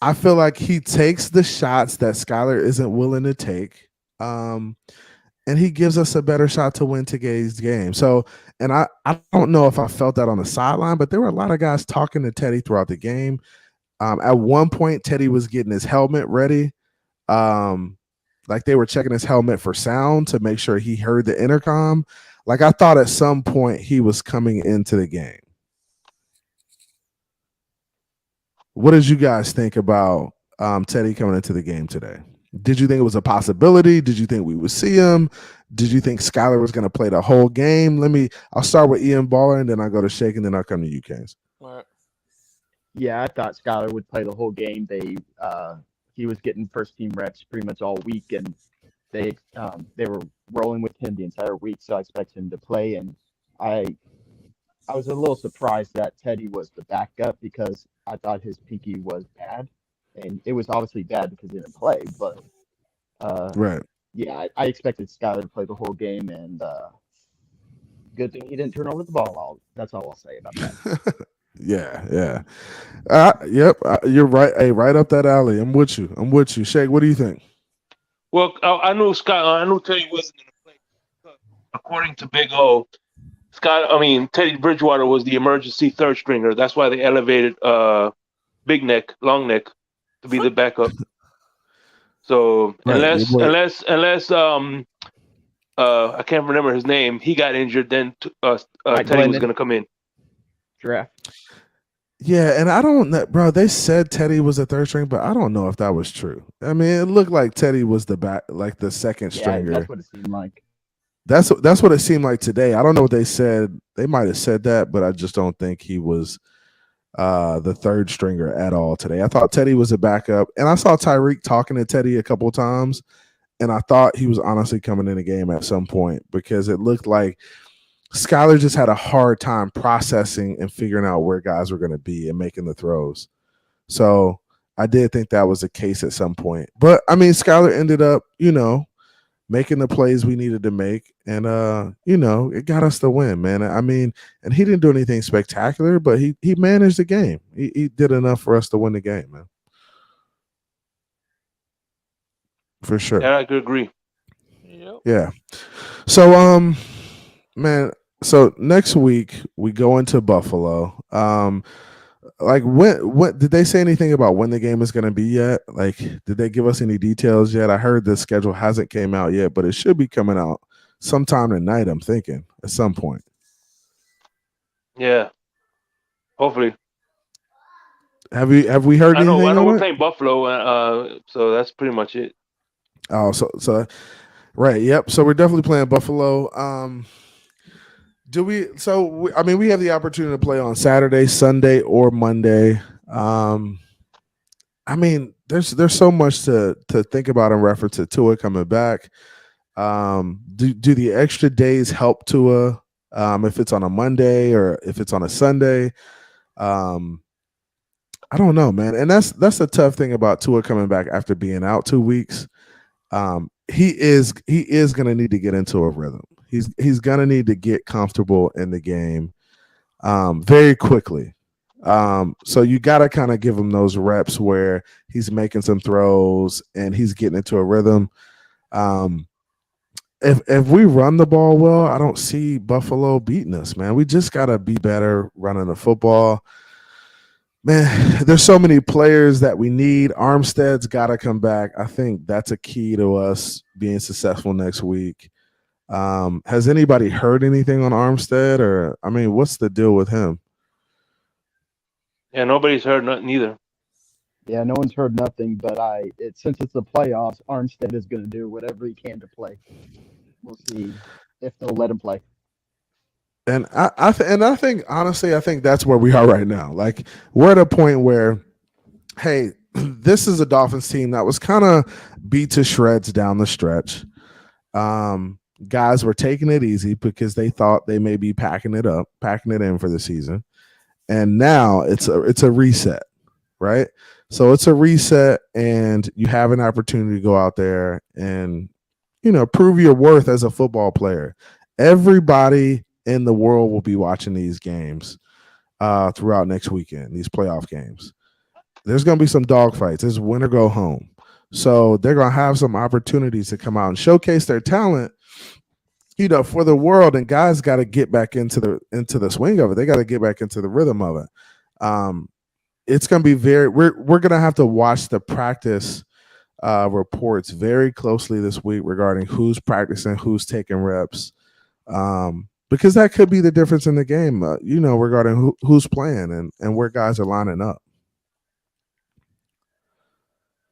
I feel like he takes the shots that Skylar isn't willing to take. And he gives us a better shot to win today's game. So, and I don't know if I felt that on the sideline, but there were a lot of guys talking to Teddy throughout the game. At one point, Teddy was getting his helmet ready. Like they were checking his helmet for sound to make sure he heard the intercom. Like I thought at some point he was coming into the game. What did you guys think about Teddy coming into the game today? Did you think it was a possibility? Did you think we would see him? Did you think Skylar was going to play the whole game? I'll start with Ian Baller, and then I'll go to Shake, and then I'll come to you, Canes. Right. Yeah, I thought Skylar would play the whole game. He was getting first team reps pretty much all week, and they were rolling with him the entire week. So I expect him to play. And I was a little surprised that Teddy was the backup because I thought his pinky was bad, and it was obviously bad because he didn't play. But right. Yeah, I expected Skylar to play the whole game, and good thing he didn't turn over the ball. That's all I'll say about that. Yeah. Yep, you're right. Hey, right up that alley. I'm with you. Shake, what do you think? Well, I knew Teddy wasn't going to play. According to Big O, Teddy Bridgewater was the emergency third stringer. That's why they elevated Long Neck to be the backup. So right. unless I can't remember his name, he got injured, then Teddy was going to come in. Draft. Yeah, and I don't know, bro. They said Teddy was a third string, but I don't know if that was true. I mean, it looked like Teddy was the second stringer. That's what it seemed like. That's what it seemed like today. I don't know what they said. They might have said that, but I just don't think he was the third stringer at all today. I thought Teddy was a backup, and I saw Tyreek talking to Teddy a couple of times, and I thought he was honestly coming in the game at some point because it looked like Skylar just had a hard time processing and figuring out where guys were going to be and making the throws. So I did think that was the case at some point. But, I mean, Skylar ended up, making the plays we needed to make. And, it got us the win, man. I mean, and he didn't do anything spectacular, but he managed the game. He did enough for us to win the game, man. For sure. Yeah, I could agree. Yep. Yeah. So, man, so next week we go into Buffalo. Like when did they say anything about when the game is going to be yet? Like, did they give us any details yet? I heard the schedule hasn't came out yet, but it should be coming out sometime tonight. I'm thinking at some point. Yeah, hopefully. Have we heard anything? I know on we're it? playing Buffalo, so that's pretty much it. Oh, so right, yep. So we're definitely playing Buffalo. We have the opportunity to play on Saturday, Sunday, or Monday. There's so much to think about in reference to Tua coming back. Do the extra days help Tua if it's on a Monday or if it's on a Sunday? I don't know, man. And that's the tough thing about Tua coming back after being out 2 weeks. he is going to need to get into a rhythm. He's going to need to get comfortable in the game very quickly. So you got to kind of give him those reps where he's making some throws and he's getting into a rhythm. If we run the ball well, I don't see Buffalo beating us, man. We just got to be better running the football. Man, there's so many players that we need. Armstead's got to come back. I think that's a key to us being successful next week. Has anybody heard anything on Armstead, or I mean, what's the deal with him? Yeah, nobody's heard nothing either. Yeah, no one's heard nothing, but since it's the playoffs, Armstead is going to do whatever he can to play. We'll see if they'll let him play. And I think honestly, I think that's where we are right now. Like we're at a point where, hey, this is a Dolphins team that was kind of beat to shreds down the stretch. Guys were taking it easy because they thought they may be packing it in for the season, and now it's a reset, right? So it's a reset, and you have an opportunity to go out there and prove your worth as a football player. Everybody in the world will be watching these games throughout next weekend, these playoff games. There's going to be some dogfights. It's win or go home. So they're going to have some opportunities to come out and showcase their talent, for the world. And guys got to get back into the swing of it. They got to get back into the rhythm of it. It's going to be we're going to have to watch the practice reports very closely this week regarding who's practicing, who's taking reps. Because that could be the difference in the game, regarding who's playing and where guys are lining up.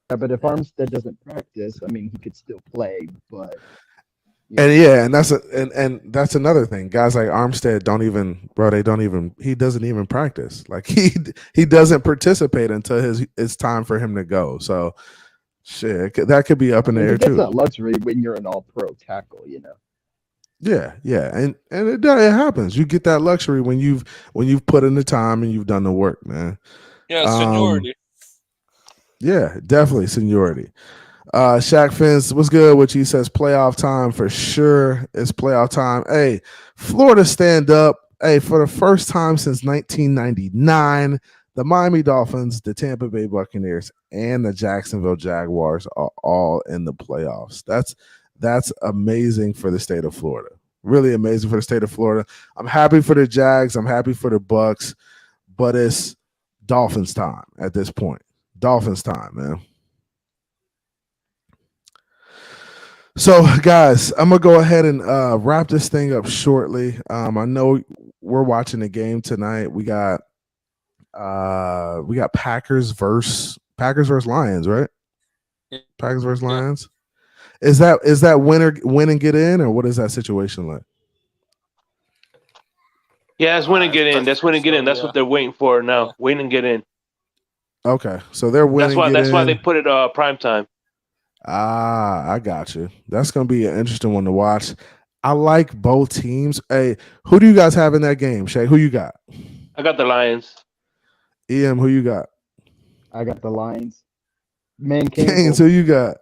Yeah, but if Armstead doesn't practice, I mean, he could still play, but. And that's another thing. Guys like Armstead he doesn't even practice. Like he doesn't participate until it's time for him to go. So shit, that could be up in the air too. It's a luxury when you're an all-pro tackle, Yeah, and it happens. You get that luxury when you've put in the time and you've done the work, man. Yeah, seniority. Yeah, definitely seniority. Shaq Fence, what's good? Which he says playoff time for sure. It's playoff time. Hey, Florida stand up. Hey, for the first time since 1999, the Miami Dolphins, the Tampa Bay Buccaneers, and the Jacksonville Jaguars are all in the playoffs. That's amazing for the state of Florida. Really amazing for the state of Florida. I'm happy for the Jags. I'm happy for the Bucks, but it's Dolphins time at this point. Dolphins time, man. So, guys, I'm gonna go ahead and wrap this thing up shortly. I know we're watching the game tonight. We got Packers versus Lions, right? Yeah. Packers versus Lions. Is that win and get in, or what is that situation like? Yeah, that's win and get in. That's win and get in. That's what they're waiting for now. Win and get in. Okay, so they're winning. That's why they put it prime time. I got you. That's gonna be an interesting one to watch. I like both teams. Hey, who do you guys have in that game, Shay? Who you got? I got the Lions. EM, who you got? I got the Lions. Canes, who you got?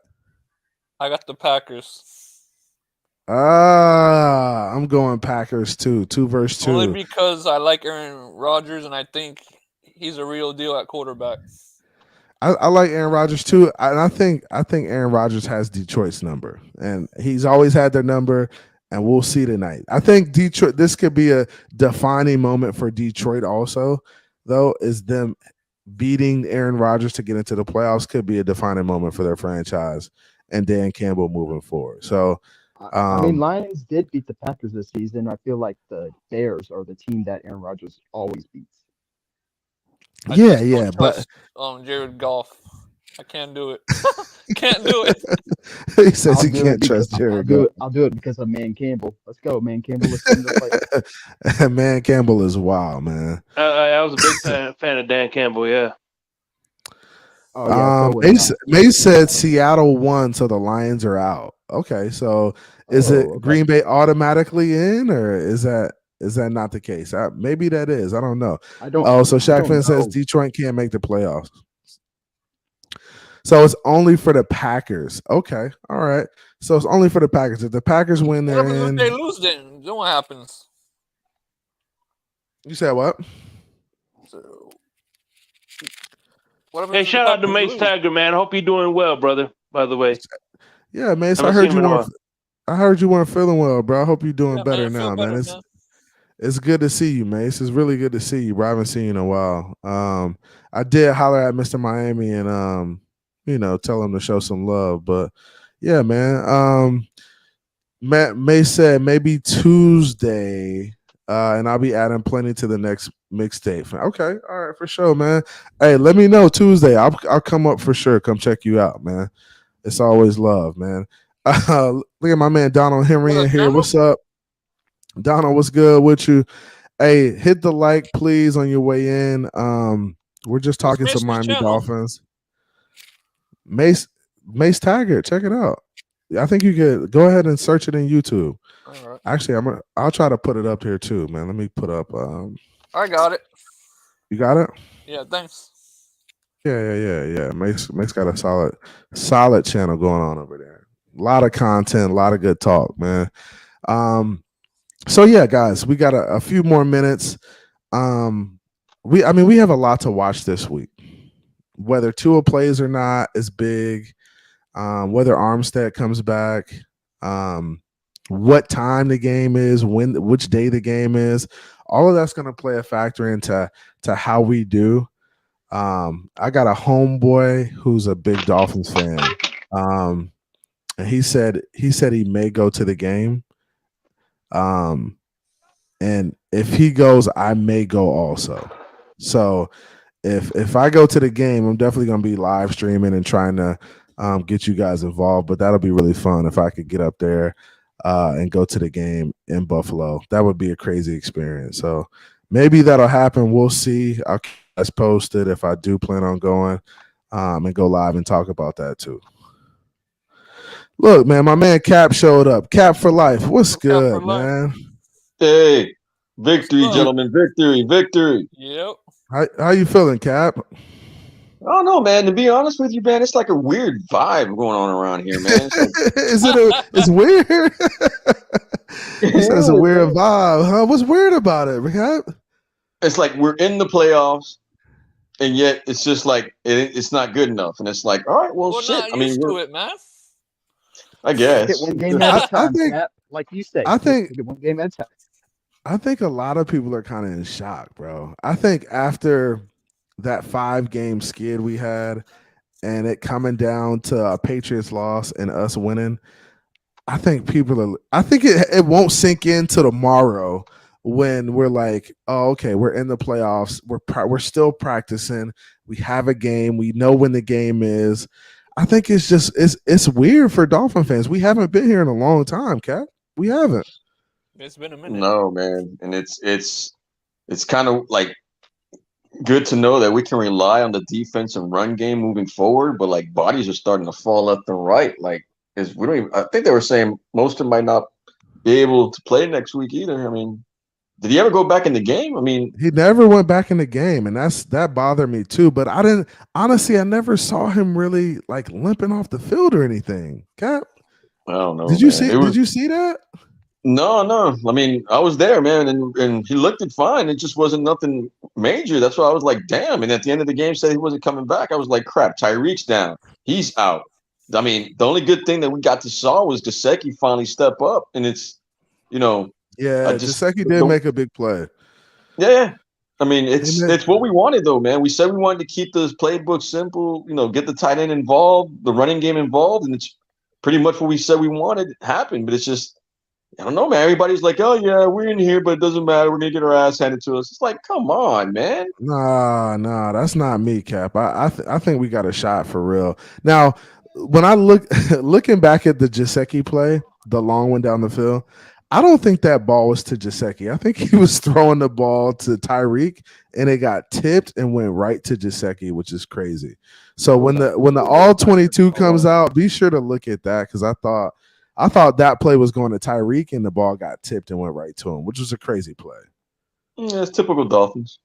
I got the Packers. I'm going Packers too. 2 versus 2. Only because I like Aaron Rodgers and I think he's a real deal at quarterback. I like Aaron Rodgers too, and I think Aaron Rodgers has Detroit's number, and he's always had their number, and we'll see tonight. I think Detroit. This could be a defining moment for Detroit. Also, though, is them beating Aaron Rodgers to get into the playoffs could be a defining moment for their franchise and Dan Campbell moving forward. So, I mean, Lions did beat the Packers this season. I feel like the Bears are the team that Aaron Rodgers always beats. I but Jared Goff. I can't do it. Can't do it. He says he can't trust Jared Goff. I'll do it because of Man Campbell. Let's go, Man Campbell. Let's go to the playoffs. Man Campbell is wild, man. I was a big fan of Dan Campbell. Yeah. Oh, yeah, Mace said Seattle won, so the Lions are out. Okay, so is it Green Bay automatically in, or is that not the case? Maybe that is. I don't know. So Shaq Fan says Detroit can't make the playoffs. So it's only for the Packers. Okay, all right. So it's only for the Packers. If the Packers win, What they're happens if in. they lose then? Then what happens? You said what? So, what happens Hey, if the shout out to Packers Mace lose? Tiger, man. I hope you're doing well, brother. By the way, Yeah, Mace. I haven't seen him in a while. I heard you weren't feeling well, bro. I hope you're doing Yeah, better man, feel now, man. better, man. It's good to see you, Mace. It's really good to see you, bro. I haven't seen you in a while. I did holler at Mr. Miami and tell him to show some love. But yeah, man. Matt Mace said maybe Tuesday, and I'll be adding plenty to the next mixtape. Okay, all right, for sure, man. Hey, let me know Tuesday. I'll come up for sure. Come check you out, man. It's always love, man. Look at my man Donald Henry What in up, here. Donald? What's up? Donald, what's good with you? Hey, hit the like, please, on your way in. We're just What's talking some Mason's Miami channel? Dolphins. Mace Taggart, check it out. I think you could go ahead and search it in YouTube. All right. Actually, I'll try to put it up here too, man. Let me put up. I got it. You got it? Yeah, thanks. Yeah. Mace got a solid channel going on over there. A lot of content, a lot of good talk, man. So yeah, guys, we got a few more minutes. We have a lot to watch this week. Whether Tua plays or not is big. Whether Armstead comes back, what time the game is, which day the game is, all of that's going to play a factor into how we do. I got a homeboy who's a big Dolphins fan, and he said he may go to the game. And if he goes, I may go also. So if I go to the game, I'm definitely going to be live streaming and trying to get you guys involved. But that'll be really fun if I could get up there and go to the game in Buffalo. That would be a crazy experience. So maybe that'll happen. We'll see. I'll keep you guys posted if I do plan on going and go live and talk about that too. Look, man, my man Cap showed up. Cap for life. What's good, man? Hey, victory, gentlemen. Victory. Yep. How you feeling, Cap? I don't know, man. To be honest with you, man, it's like a weird vibe going on around here, man. It's like, it's weird? You said it's a weird vibe, huh? What's weird about it, Cap? it's like we're in the playoffs, and yet it's just like it's not good enough. And it's like, all right, well, shit. Not used to it, man. I guess. Take it one game at a time, I think, Cap, like you say. I think take it one game at a time. I think a lot of people are kind of in shock, bro. I think after that 5-game skid we had and it coming down to a Patriots loss and us winning, I think it won't sink in till tomorrow when we're like, oh, okay, we're in the playoffs. We're still practicing. We have a game. We know when the game is. I think it's just it's weird for Dolphin fans. We haven't been here in a long time, Cap. We haven't. It's been a minute. No, man, and it's kind of like good to know that we can rely on the defense and run game moving forward, but like bodies are starting to fall left and right. Like, we don't even, I think they were saying most of them might not be able to play next week either. I mean, did he ever go back in the game? I mean, he never went back in the game, and that bothered me too. But I never saw him really like limping off the field or anything. Cap, I don't know. Did you see that? No. I mean, I was there, man, and he looked it fine. It just wasn't nothing major. That's why I was like, damn. And at the end of the game, said he wasn't coming back. I was like, crap. Tyreek's down. He's out. I mean, the only good thing that we got to saw was Gesicki finally step up, and it's, yeah, Gesicki did make a big play. Yeah. I mean, it's what we wanted though, man. We said we wanted to keep this playbook simple. Get the tight end involved, the running game involved, and it's pretty much what we said we wanted happen. But it's just, I don't know, man. Everybody's like, oh, yeah, we're in here, but it doesn't matter. We're going to get our ass handed to us. It's like, come on, man. Nah, that's not me, Cap. I think we got a shot for real. Now, when I looking back at the Gesicki play, the long one down the field, I don't think that ball was to Gesicki. I think he was throwing the ball to Tyreek, and it got tipped and went right to Gesicki, which is crazy. So when the all 22 comes out, be sure to look at that because I thought that play was going to Tyreek and the ball got tipped and went right to him, which was a crazy play. Yeah, it's typical Dolphins.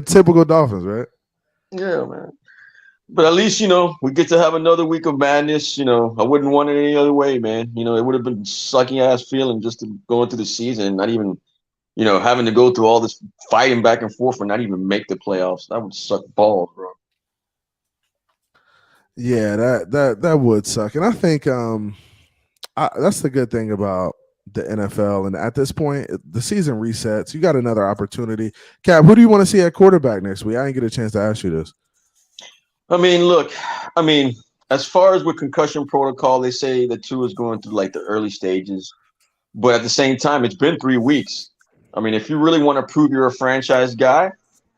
Typical Dolphins, right? Yeah, man. But at least, we get to have another week of madness. I wouldn't want it any other way, man. It would have been sucky ass feeling just to go into the season and not even, having to go through all this fighting back and forth and not even make the playoffs. That would suck balls, bro. Yeah, that would suck. And I think that's the good thing about the NFL. And at this point, the season resets. You got another opportunity. Cap, who do you want to see at quarterback next week? I didn't get a chance to ask you this. Look, as far as with concussion protocol, they say that Tua is going through like the early stages. But at the same time, it's been 3 weeks. If you really want to prove you're a franchise guy,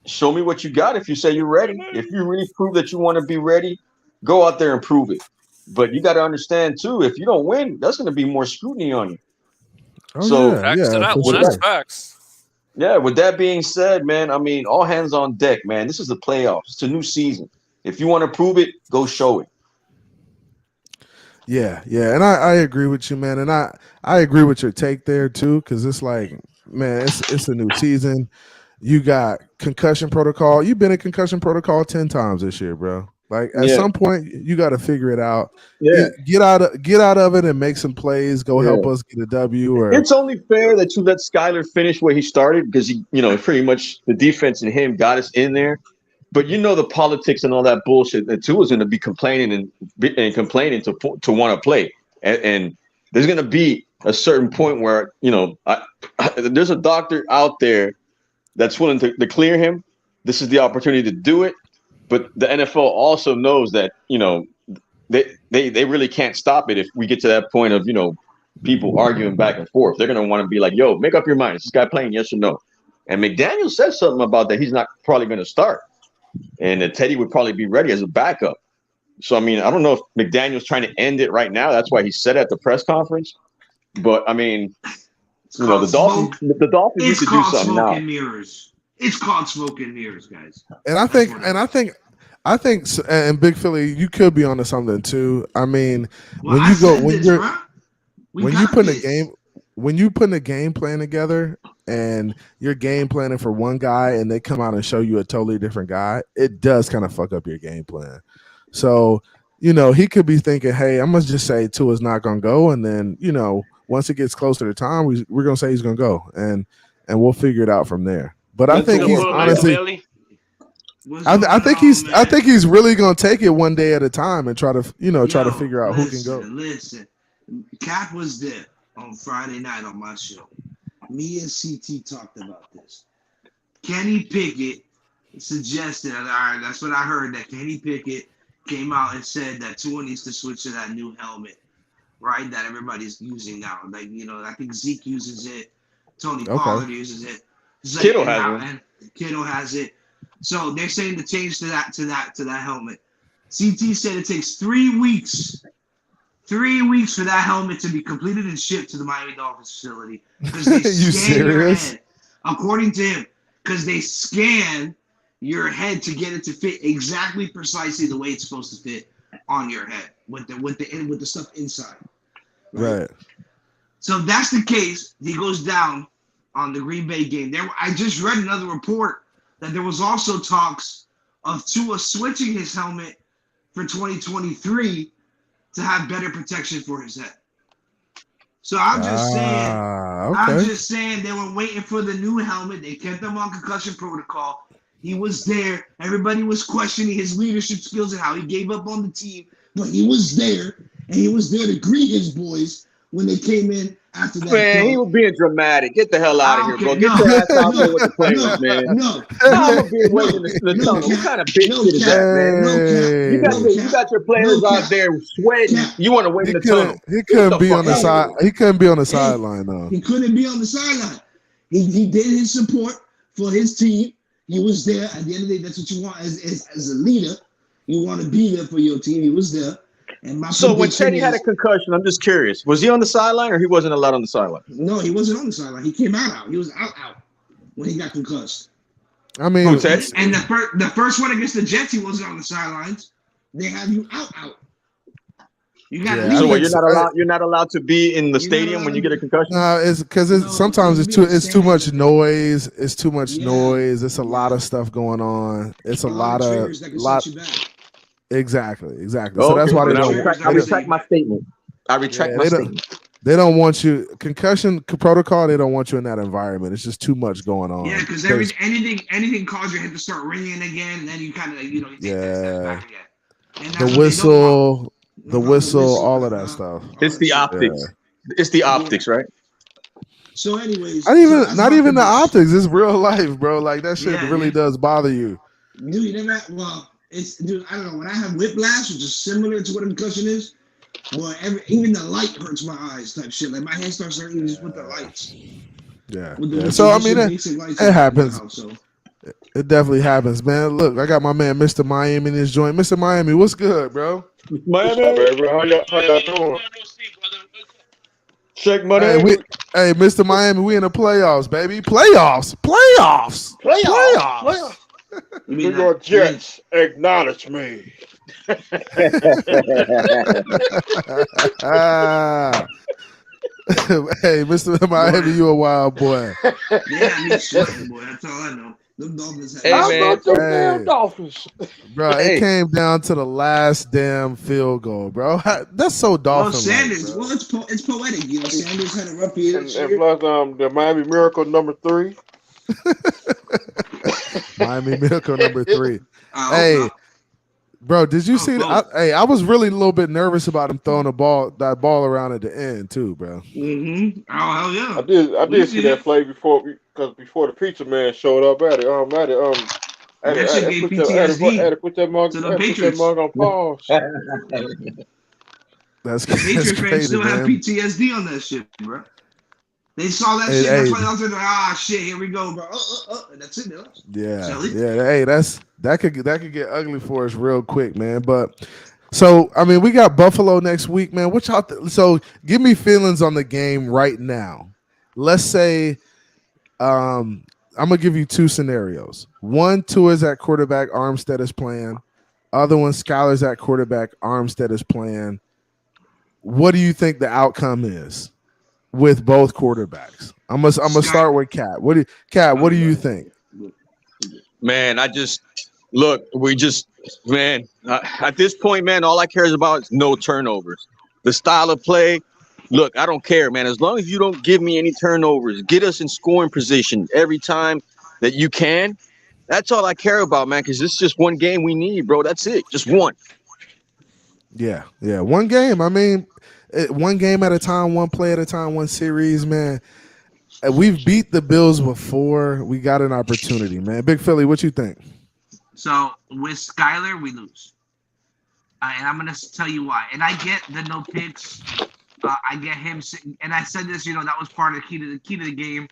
show me what you got if you say you're ready. If you really prove that you want to be ready, go out there and prove it. But you got to understand, too, if you don't win, that's going to be more scrutiny on you. Facts to that one. That's facts. Yeah, with that being said, man, all hands on deck, man. This is the playoffs. It's a new season. If you want to prove it, go show it. Yeah, and I agree with you, man, and I agree with your take there too, because it's like, man, it's a new season. You got concussion protocol. You've been in concussion protocol 10 times this year, bro. Like at some point, you got to figure it out. Yeah, get out of it and make some plays. Go help us get a W. Or it's only fair that you let Skylar finish where he started because he, pretty much the defense and him got us in there. But the politics and all that bullshit that Tua's going to be complaining and complaining to want to play, and there's going to be a certain point where there's a doctor out there that's willing to clear him. This is the opportunity to do it, but the NFL also knows that they really can't stop it if we get to that point of people arguing back and forth. They're going to want to be like, yo, make up your mind. Is this guy playing? Yes or no? And McDaniel said something about that. He's not probably going to start. And Teddy would probably be ready as a backup. So, I don't know if McDaniel's trying to end it right now. That's why he said at the press conference. But, the Dolphins need to do something now. It's called smoke and mirrors, guys. And I think, and Big Philly, you could be onto something too. When you put a game plan together and you're game planning for one guy and they come out and show you a totally different guy, it does kind of fuck up your game plan. So, he could be thinking, hey, I'm going to just say Tua's not going to go. And then, once it gets closer to time, we're going to say he's going to go and we'll figure it out from there. But I think he's honestly, I think he's really going to take it one day at a time and try to figure out who can go. Listen, Cap was there on Friday night on my show. Me and CT talked about this. Kenny Pickett suggested, all right, that's what I heard, that Kenny Pickett came out and said that Tua needs to switch to that new helmet, right, that everybody's using now. Like, I think Zeke uses it. Tony Pollard uses it. Like, Kittle has it. And Kittle has it. So they're saying to change to that helmet. CT said it takes 3 weeks. 3 weeks for that helmet to be completed and shipped to the Miami Dolphins facility because they scan your head, according to him, because they scan your head to get it to fit exactly precisely the way it's supposed to fit on your head with the stuff inside. Right. So if that's the case, he goes down on the Green Bay game. I just read another report that there was also talks of Tua switching his helmet for 2023 to have better protection for his head. So I'm just saying they were waiting for the new helmet. They kept him on concussion protocol. He was there. Everybody was questioning his leadership skills and how he gave up on the team. But he was there, and he was there to greet his boys when they came in after that. Man, he was being dramatic. Get the hell out of here, bro. Get your ass out there with the players, man. I'm gonna be waiting in the tunnel. What kind of bitch shit is that, man? You got your players out there sweating. You want to wait in the tunnel. He couldn't be on the side. He couldn't be on the sideline, though. He couldn't be on the sideline. He did his support for his team. He was there. At the end of the day, that's what you want as a leader. You want to be there for your team. He was there. So when Teddy had a concussion, I'm just curious, was he on the sideline or he wasn't allowed on the sideline? No, he wasn't on the sideline. He came out. He was out when he got concussed. I mean, and the first one against the Jets, he wasn't on the sidelines. They have you out. You got to leave. So you're not allowed to be in the stadium when you get a concussion. No, it's because sometimes it's too much noise. It's too much noise. It's a lot of stuff going on. It's a lot. Exactly. So Oh, that's okay. why they Then I don't. retract, I retract my statement. I retract Yeah, my statement. they don't want you concussion protocol. They don't want you in that environment. It's just too much going on. Yeah, because anything causes your head to start ringing again, and then you kind of you take that step back again. And the that's what they don't want. whistle, all of that stuff. It's the optics. It's the optics, right? So, anyways, Not even the optics. It's real life, bro. Like that shit Yeah, really dude. does bother you. Dude, you never. Well, dude. I don't know. When I have whiplash, which is similar to what a concussion is, boy, even the light hurts my eyes, type shit. Like my head starts hurting just with the lights. Yeah. So I mean, it happens. It definitely happens, man. Look, I got my man Mr. Miami in his joint. Mr. Miami, what's good, bro? Miami, baby, how y'all doing? Check money. Hey, Mr. Miami, we in the playoffs, baby. Playoffs. New York Jets, acknowledge me. Hey, Mr. Miami, you a wild boy. Yeah, I need sweating, boy. That's all I know. Them Dolphins Hey, man. Damn Dolphins. Bro, it came down to the last damn field goal, bro. That's so Dolphin. Well, Sanders. Well, it's poetic, you know. Sanders had a rough year. And plus, the Miami Miracle #3. Miami Miracle #3. Hey, bro, did you see that? I was really a little bit nervous about him throwing that ball around at the end too, bro. Mm-hmm. Oh hell yeah! I did see that play before the pizza man showed up at it. I had to put that mug on pause. That's Patriots crazy, fans still have man. PTSD on that shit, bro. They saw that shit. That's why they're like, shit, here we go, bro. And that's it, though. Yeah. Hey, that could get ugly for us real quick, man. But so I mean, we got Buffalo next week, man. What y'all? So give me feelings on the game right now. Let's say, I'm gonna give you two scenarios. One, Tua's at quarterback, Armstead is playing. Other one, Skylar's at quarterback, Armstead is playing. What do you think the outcome is with both quarterbacks? I'm gonna start with Cat. What do you think? Man, at this point, man, all I care about is no turnovers. The style of play, look, I don't care, man. As long as you don't give me any turnovers, get us in scoring position every time that you can. That's all I care about, man, because it's just one game we need, bro. That's it. Just one. Yeah. One game. I mean, one game at a time, one play at a time, one series, man. We've beat the Bills before. We got an opportunity, man. Big Philly, what you think? So with Skylar, we lose, and I'm gonna tell you why. And I get the no picks. I get him, and I said this. That was part of the key to the game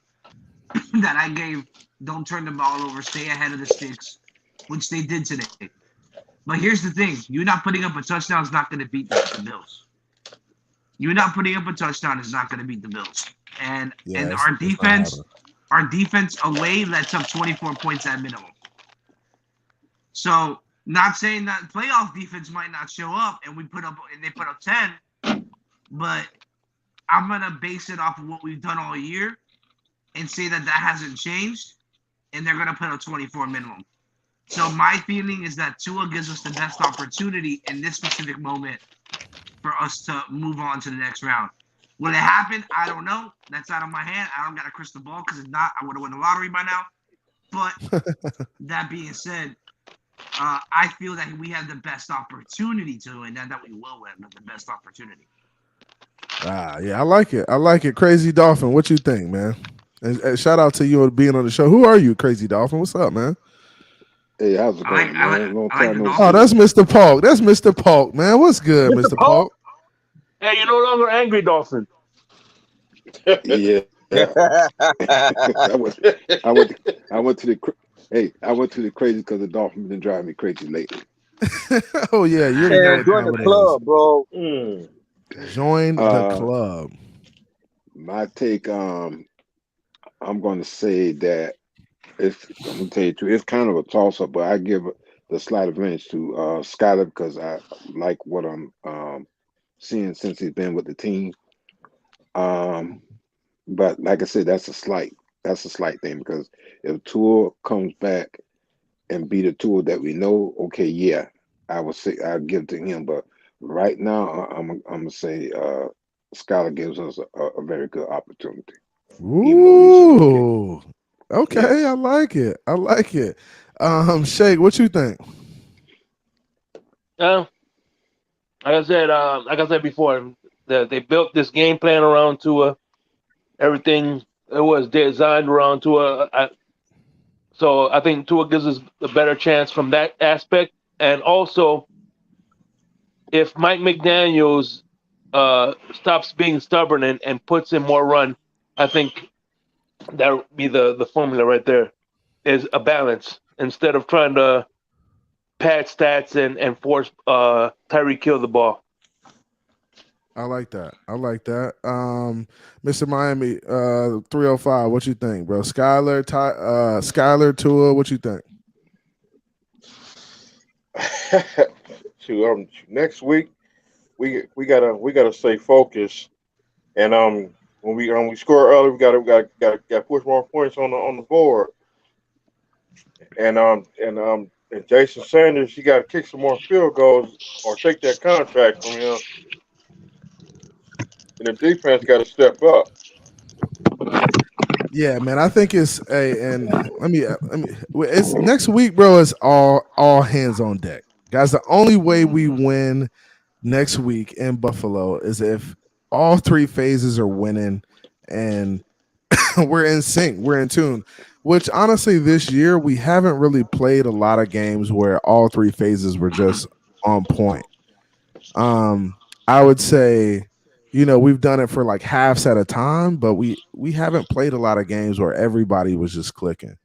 that I gave. Don't turn the ball over. Stay ahead of the sticks, which they did today. But here's the thing: you not putting up a touchdown is not going to beat the Bills. You not putting up a touchdown is not going to beat the Bills. And our defense away lets up 24 points at minimum. So, not saying that playoff defense might not show up and they put up 10, but I'm gonna base it off of what we've done all year and say that hasn't changed, and they're gonna put up 24 minimum. So my feeling is that Tua gives us the best opportunity in this specific moment for us to move on to the next round. Will it happen? I don't know. That's out of my hand. I don't got a crystal ball because if not, I would have won the lottery by now. But that being said, I feel that we have the best opportunity to, and that we will have the best opportunity. Yeah, I like it. Crazy Dolphin, what you think, man? And shout out to you on being on the show. Who are you, Crazy Dolphin? What's up, man? Hey, how's it going, man? Oh, that's Mr. Polk. That's Mr. Polk, man. What's good, Mr. Polk? Hey, you're no longer angry, Dolphin. Yeah. I went to the crazy because the Dolphins been driving me crazy lately. Oh yeah, join the club, bro. Join the club. My take, I'm going to say that I'm going to tell you too. It's kind of a toss up, but I give the slight advantage to Skylar because I like what I'm seeing since he's been with the team. But like I said, that's a slight thing because if Tua comes back and be the Tua that we know, okay, yeah, I would say I'd give to him. But right now, I'm gonna say Skylar gives us a very good opportunity, even though he's a rookie. Ooh. Okay, Yes. I like it. I like it. Shake, what you think? Like I said before, they built this game plan around Tua. Everything it was designed around Tua. So I think Tua gives us a better chance from that aspect. And also, if Mike McDaniels stops being stubborn and puts in more run, I think that would be the formula right there. Is a balance instead of trying to pad stats and force Tyreek Hill the ball. I like that. I like that. Mr. Miami, 305, what you think, bro? Skylar, Tua, what you think? Next week we gotta stay focused, and when we score early, we gotta push more points on the board, and Jason Sanders, you gotta kick some more field goals or take that contract from him, and the defense got to step up. Yeah, man. I think it's it's next week, bro. It's all hands on deck, guys. The only way we win next week in Buffalo is if all three phases are winning and we're in sync, we're in tune. Which honestly, this year we haven't really played a lot of games where all three phases were just on point. I would say, we've done it for like halves at a time, but we haven't played a lot of games where everybody was just clicking.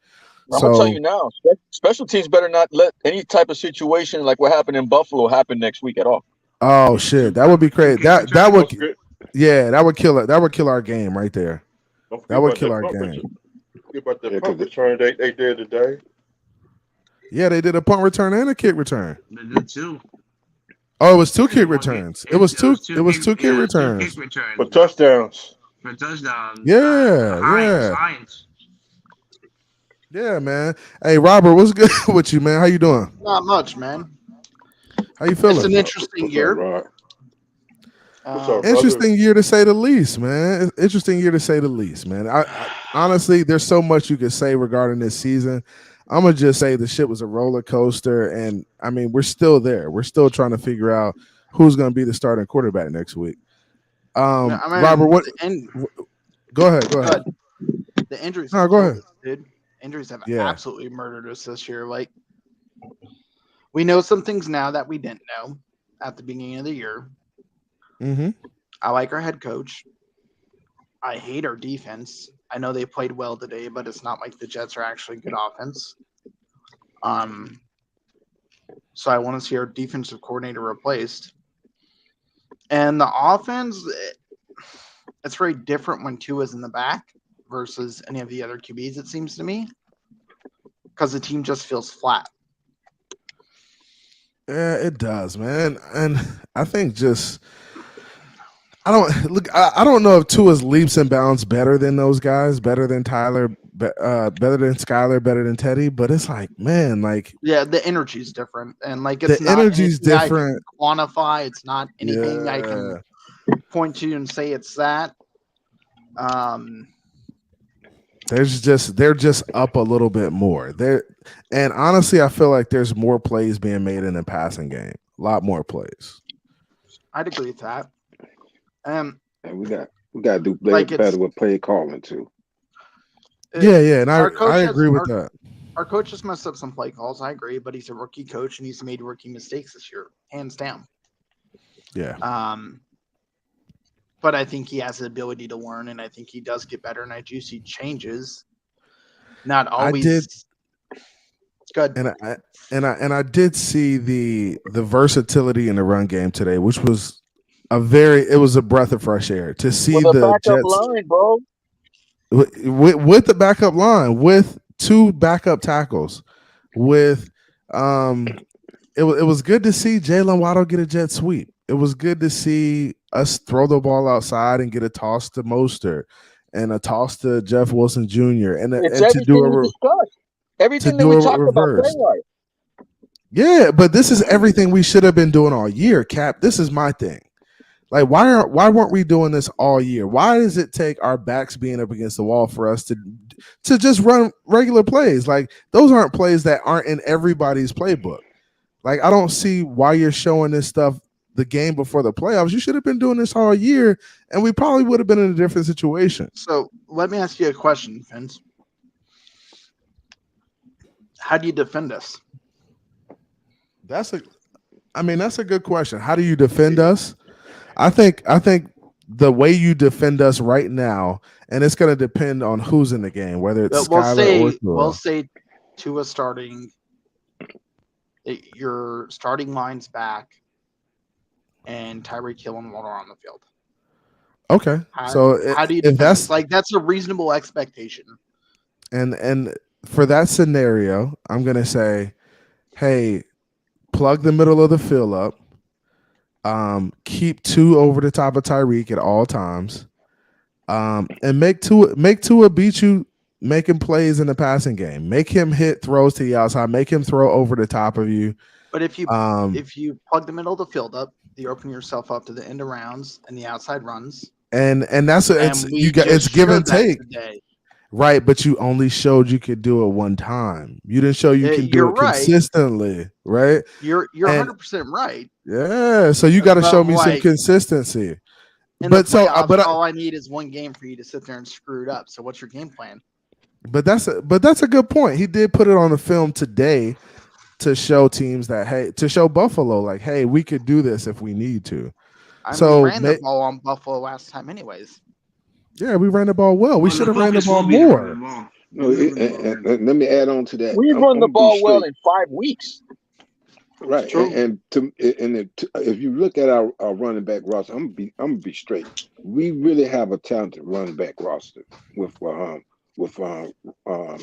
I'm gonna tell you now, special teams better not let any type of situation like what happened in Buffalo happen next week at all. Oh shit, that would be crazy. That would kill it. That would kill our game right there. That would kill our game. Forget about the punt return they did today. Yeah, they did a punt return and a kick return. They did too. Oh, it was two kick returns. It was two kick returns. For touchdowns. For touchdowns. Yeah. Hines. Yeah, man. Hey, Robert, what's good with you, man? How you doing? Not much, man. How you feeling? It's an interesting year. Interesting year to say the least, man. Interesting year to say the least, man. I honestly, there's so much you could say regarding this season. I'm gonna just say the shit was a roller coaster, and I mean we're still there. We're still trying to figure out who's gonna be the starting quarterback next week. Robert, what? Go ahead. The injuries. No, go ahead, dude. Injuries have absolutely murdered us this year. Like, we know some things now that we didn't know at the beginning of the year. Mm-hmm. I like our head coach. I hate our defense. I know they played well today, but it's not like the Jets are actually good offense. So I want to see our defensive coordinator replaced. And the offense, it's very different when Tua's in the back versus any of the other QBs, it seems to me, because the team just feels flat. Yeah, it does, man. And I think I don't know if Tua's leaps and bounds better than those guys, better than Tyler, better than Skylar, better than Teddy. But it's like, man, like the energy's different, and like it's the energy's different. I can quantify. It's not anything I can point to and say it's that. They're just up a little bit more. And honestly, I feel like there's more plays being made in the passing game. A lot more plays. I'd agree with that. And we got to do better with play calling too. Yeah, and I agree with that. Our coach just messed up some play calls. I agree, but he's a rookie coach and he's made rookie mistakes this year, hands down. Yeah. But I think he has the ability to learn, and I think he does get better. And I do see changes. Not always. Good. And I did see the versatility in the run game today, which was it was a breath of fresh air to see the backup Jets line, bro. With the backup line, with two backup tackles, with it was good to see Jalen Waddle get a jet sweep. It was good to see us throw the ball outside and get a toss to Mostert and a toss to Jeff Wilson Jr. and to do everything that we talked about play-wise. Yeah, but this is everything we should have been doing all year, Cap. This is my thing. Like, why weren't we doing this all year? Why does it take our backs being up against the wall for us to just run regular plays? Like, those aren't plays that aren't in everybody's playbook. Like, I don't see why you're showing this stuff the game before the playoffs. You should have been doing this all year, and we probably would have been in a different situation. So let me ask you a question, Vince. How do you defend us? That's a good question. How do you defend us? I think the way you defend us right now, and it's going to depend on who's in the game, whether it's Skylar or Tua. We'll say Tua starting. Your starting line's back, and Tyreek Hill and Water on the field. Okay, how do you defend us? Like, that's a reasonable expectation. And for that scenario, I'm going to say, hey, plug the middle of the field up. Keep Tua over the top of Tyreek at all times. And make Tua beat you making plays in the passing game. Make him hit throws to the outside. Make him throw over the top of you. But if you plug the middle of the field up, you open yourself up to the end arounds and the outside runs. And that's it's give and take. Right, but you only showed you could do it one time. You didn't show you can do it consistently, right? You're 100% right. Yeah, so you got to show me some consistency. But all I need is one game for you to sit there and screw it up. So what's your game plan? But that's a good point. He did put it on the film today to show teams that to show Buffalo like, hey, we could do this if we need to. We ran the ball on Buffalo last time, anyways. Yeah, we ran the ball well. We should have ran the ball more. No, and let me add on to that. We run the ball well in 5 weeks. Right, and if you look at our running back roster, I'm gonna be straight. We really have a talented running back roster with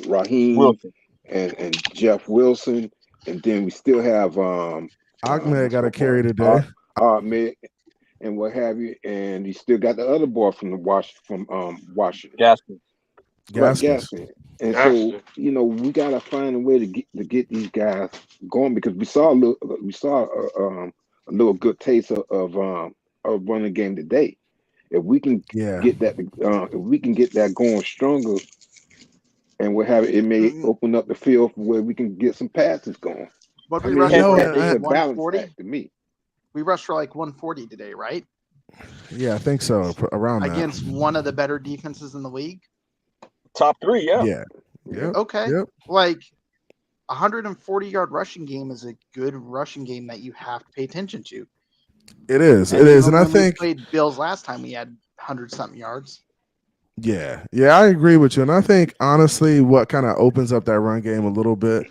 Raheem Wilson. and Jeff Wilson, and then we still have Ahmed got to carry today. Ahmed and what have you, and you still got the other boy from Washington, Gaskin. And so we gotta find a way to get these guys going, because we saw a little good taste of running game today. If we can get that going stronger, and what have it may open up the field for where we can get some passes going. But I we mean, rushed it's a balance 140 act to me. We rushed for like 140 today, right? Yeah, I think so. Around against one of the better defenses in the league. Top 3, yeah. Yeah. Yep. Okay. Yep. Like 140-yard rushing game is a good rushing game that you have to pay attention to. It is. And I think we played Bills last time, we had 100-something yards. Yeah, I agree with you. And I think honestly, what kind of opens up that run game a little bit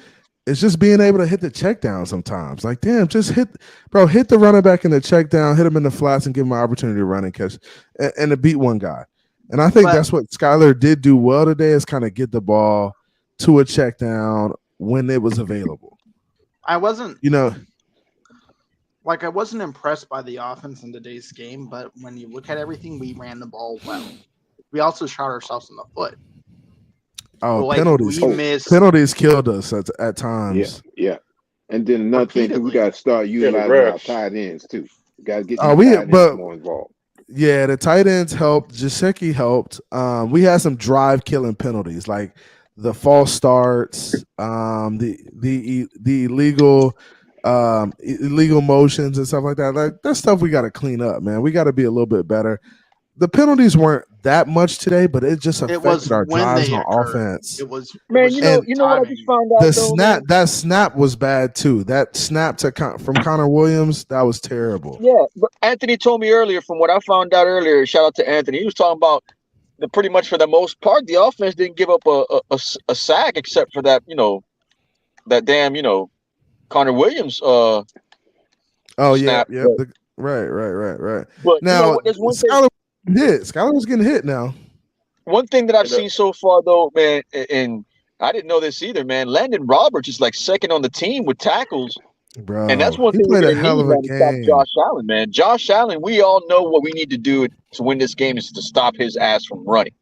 is just being able to hit the check down sometimes. Like, damn, just hit the running back in the check down, hit him in the flats, and give him an opportunity to run and catch and to beat one guy. And I think that's what Skylar did do well today, is kind of get the ball to a check down when it was available. I wasn't I wasn't impressed by the offense in today's game, but when you look at everything, we ran the ball well. We also shot ourselves in the foot. Oh, penalties killed us at times. Yeah. And then another thing, we got to start utilizing our tight ends too. We got to get more involved. Yeah, the tight ends helped. Jasecki helped. We had some drive killing penalties, like the false starts, the illegal motions and stuff like that. Like, that's stuff we got to clean up, man. We got to be a little bit better. The penalties weren't that much today, but it just affected our drives on offense. You know what I just found out. That snap was bad too. That snap from Connor Williams, that was terrible. Yeah, but Anthony told me earlier, from what I found out earlier, shout out to Anthony, he was talking about pretty much for the most part, the offense didn't give up a sack except for that, that damn, Connor Williams snap. Yeah. Right. But now, there's one thing. Skylar was getting hit now. One thing that I've seen so far, though, man, and I didn't know this either, man. Landon Roberts is like second on the team with tackles. Bro, and that's one thing we're going to need to stop Josh Allen, man. Josh Allen, we all know what we need to do to win this game is to stop his ass from running.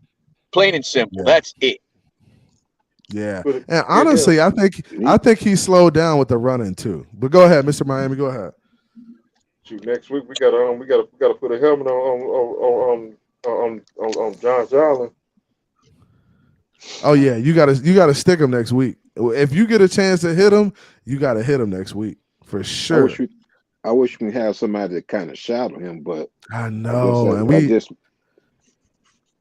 Plain and simple. Yeah. That's it. Yeah, Put it- and yeah, honestly, I think he slowed down with the running too. But go ahead, Mr. Miami. Go ahead. shoot, next week we gotta put a helmet on Josh Allen. Oh yeah, you gotta stick him next week. If you get a chance to hit him, you gotta hit him next week for I sure. wish we could have somebody to kind of shadow him, but I I guess know, and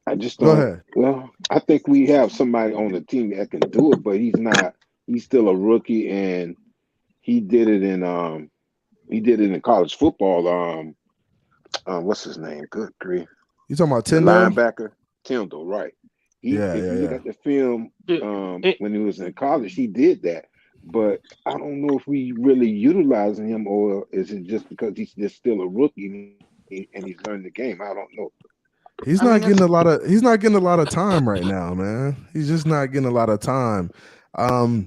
I just go don't. ahead. Well, I think we have somebody on the team that can do it, but he's not. He's still a rookie, and he did it in college football. What's his name? Good grief, You talking about the Tyndall? linebacker Tyndall, right? If you look Yeah. at the film, when he was in college, he did that. But I don't know if we really utilizing him, or is it just because he's just still a rookie and he's learning the game? I don't know. He's not getting a lot of time right now, man. He's just not getting a lot of time. But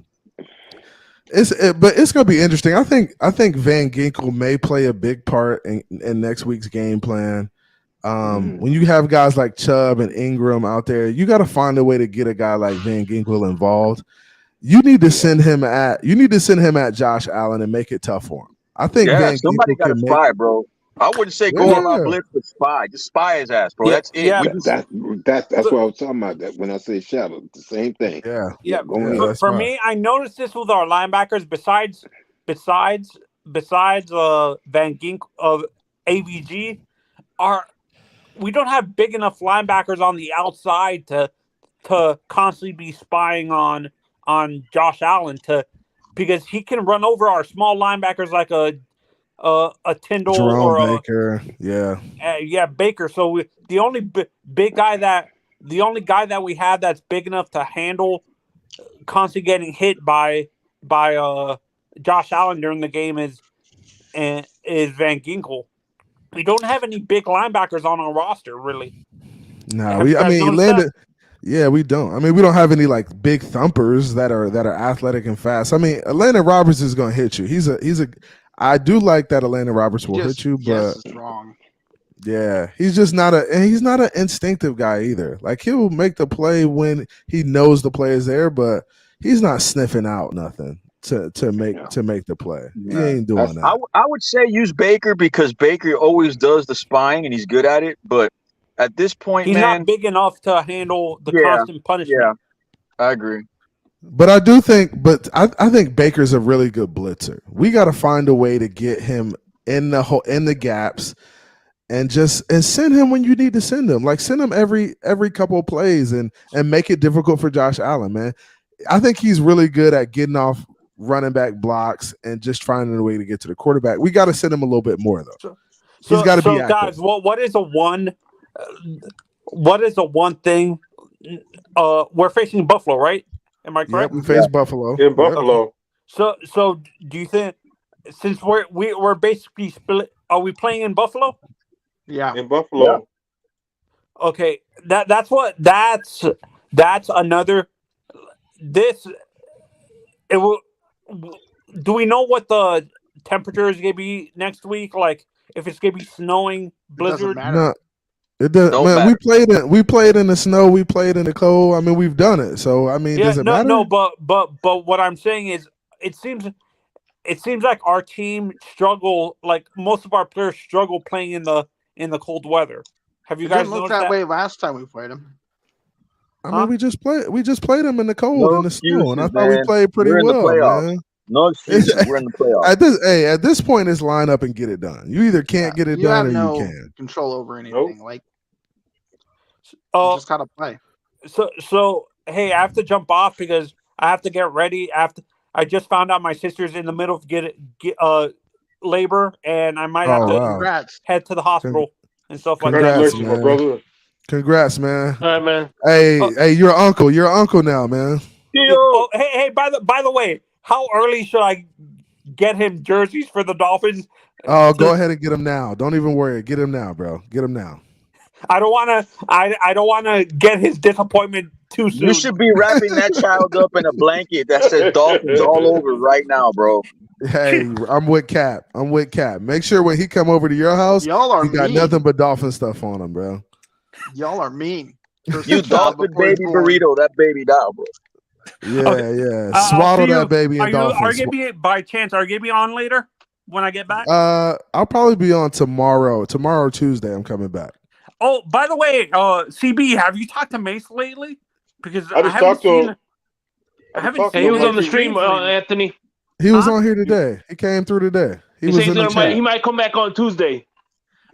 it's gonna be interesting. I think Van Ginkel may play a big part in next week's game plan. When you have guys like Chubb and Ingram out there, you got to find a way to get a guy like Van Ginkel involved. You need to send him at Josh Allen and make it tough for him. I think Van somebody Ginkel got to can spy, bro. I wouldn't say go all out blitz, but spy. Just spy his ass, bro. Yeah, That's it. yeah. That's what I was talking about. That when I say shadow, the same thing. Yeah. Go ahead. that's For fine. me, I noticed this with our linebackers. Besides Van Gink of AVG, we don't have big enough linebackers on the outside to constantly be spying on Josh Allen because he can run over our small linebackers like a Tyndall Jerome or Baker, Baker. So the only big guy that we have that's big enough to handle constantly getting hit by Josh Allen during the game is Van Ginkel. We don't have any big linebackers on our roster, really. No, we don't. I mean, we don't have any like big thumpers that are athletic and fast. I mean, Atlanta Roberts is going to hit you. I do like that Atlanta Roberts will hit you, but is wrong. yeah, he's not an instinctive guy either. Like he'll make the play when he knows the play is there, but he's not sniffing out nothing to make the play. He ain't doing that. I would say use Baker because Baker always does the spying and he's good at it. But at this point, he's not big enough to handle the constant punishment. Yeah, I agree. But I think Baker's a really good blitzer. We got to find a way to get him in the gaps and send him when you need to send him. Like send him every couple of plays and make it difficult for Josh Allen, man. I think he's really good at getting off running back blocks and just finding a way to get to the quarterback. We got to send him a little bit more though. He's got to be active. Guys, what is a one thing? We're facing Buffalo, right? Am I correct? Yep, we face Buffalo. In Buffalo. Okay. So do you think since we're basically split, are we playing in Buffalo? Yeah. In Buffalo. Yeah. Okay. That's another it will. Do we know what the temperature is going to be next week? Like if it's going to be snowing, blizzard? No, it doesn't. Man, we played in the snow. We played in the cold. I mean, we've done it. So I mean, does it matter? No. But what I'm saying is, it seems like our team struggle. Like most of our players struggle playing in the cold weather. Have you guys noticed that way last time we played them? I mean, we just played them in the cold and the snow, and I thought we played pretty well, man. No excuses. We're in the playoffs. At this point, it's line up and get it done. You either can't get it done, or you can. Control over anything. Like, you just gotta play. So hey, I have to jump off because I have to get ready. I just found out my sister's in the middle of get labor, and I might have to head to the hospital and stuff like that. Congratulations, my brother. Congrats, man. All right, man. Hey, you're an uncle. You're an uncle now, man. Oh, hey, by the way, how early should I get him jerseys for the Dolphins? Oh, go ahead and get him now. Don't even worry. Get him now, bro. Get him now. I don't want to get his disappointment too soon. You should be wrapping that child up in a blanket that says Dolphins all over right now, bro. Hey, I'm with Cap. Make sure when he come over to your house, he got nothing but Dolphin stuff on him, bro. Y'all are mean. You Dolphin baby burrito, that baby down, bro. Yeah. Swaddle that baby in dolphins. By chance, are you gonna be on later when I get back? I'll probably be on tomorrow. Tomorrow, Tuesday, I'm coming back. Oh, by the way, CB, have you talked to Mace lately? Because I just talked to him. He was on the stream, Anthony. He was on here today. He came through today. He was in the chat. He might come back on Tuesday.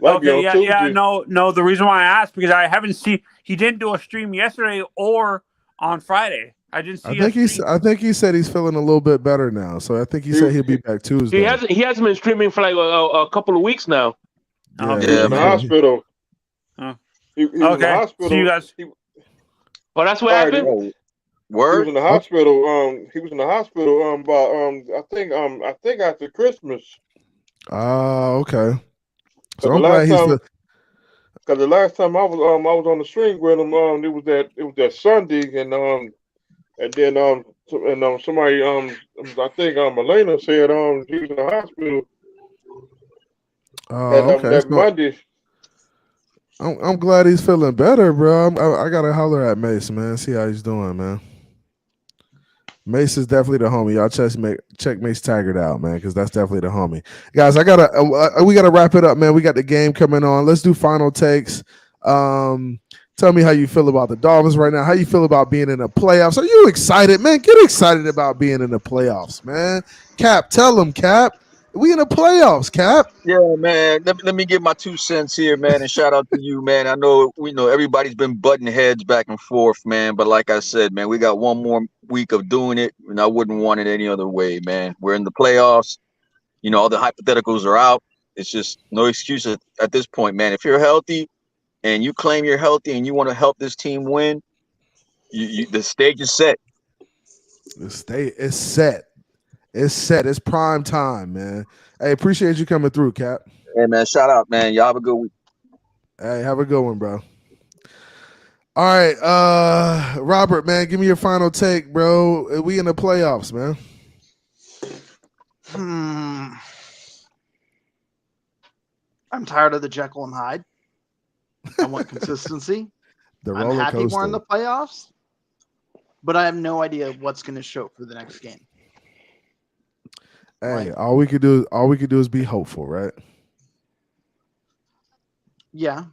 Okay, yeah. No. The reason why I asked because I haven't seen. He didn't do a stream yesterday or on Friday. I didn't see. I think he said he's feeling a little bit better now. So I think he said he'll be back Tuesday. He hasn't been streaming for like a couple of weeks now. Yeah, he was in the hospital. He was in the hospital. See you guys. Well, that's what happened. Word. He was in the hospital. He was in the hospital. About I think after Christmas. Oh, okay. So I'm glad because the last time I was on the stream with him, it was that Sunday, and then somebody I think Elena said he was in the hospital. Okay. That Monday. I'm glad he's feeling better, bro. I gotta holler at Mace, man. See how he's doing, man. Mace is definitely the homie. Y'all check Mace Taggart out, man, because that's definitely the homie. Guys, we gotta wrap it up, man. We got the game coming on. Let's do final takes. Tell me how you feel about the Dolphins right now. How you feel about being in the playoffs? Are you excited, man? Get excited about being in the playoffs, man. Cap, tell them, Cap. We in the playoffs, Cap. Yeah, man. Let me give my 2 cents here, man, and shout out to you, man. I know everybody's been butting heads back and forth, man. But like I said, man, we got one more week of doing it, and I wouldn't want it any other way, man. We're in the playoffs. All the hypotheticals are out. It's just no excuse at this point, man. If you're healthy and you claim you're healthy and you want to help this team win, the stage is set. The stage is set. It's set. It's prime time, man. Hey, appreciate you coming through, Cap. Hey, man, shout out, man. Y'all have a good week. Hey, have a good one, bro. All right, Robert, man, give me your final take, bro. We in the playoffs, man. I'm tired of the Jekyll and Hyde. I want consistency. I'm happy we're in the playoffs, but I have no idea what's going to show for the next game. Hey, all we could do is be hopeful, right? Yeah.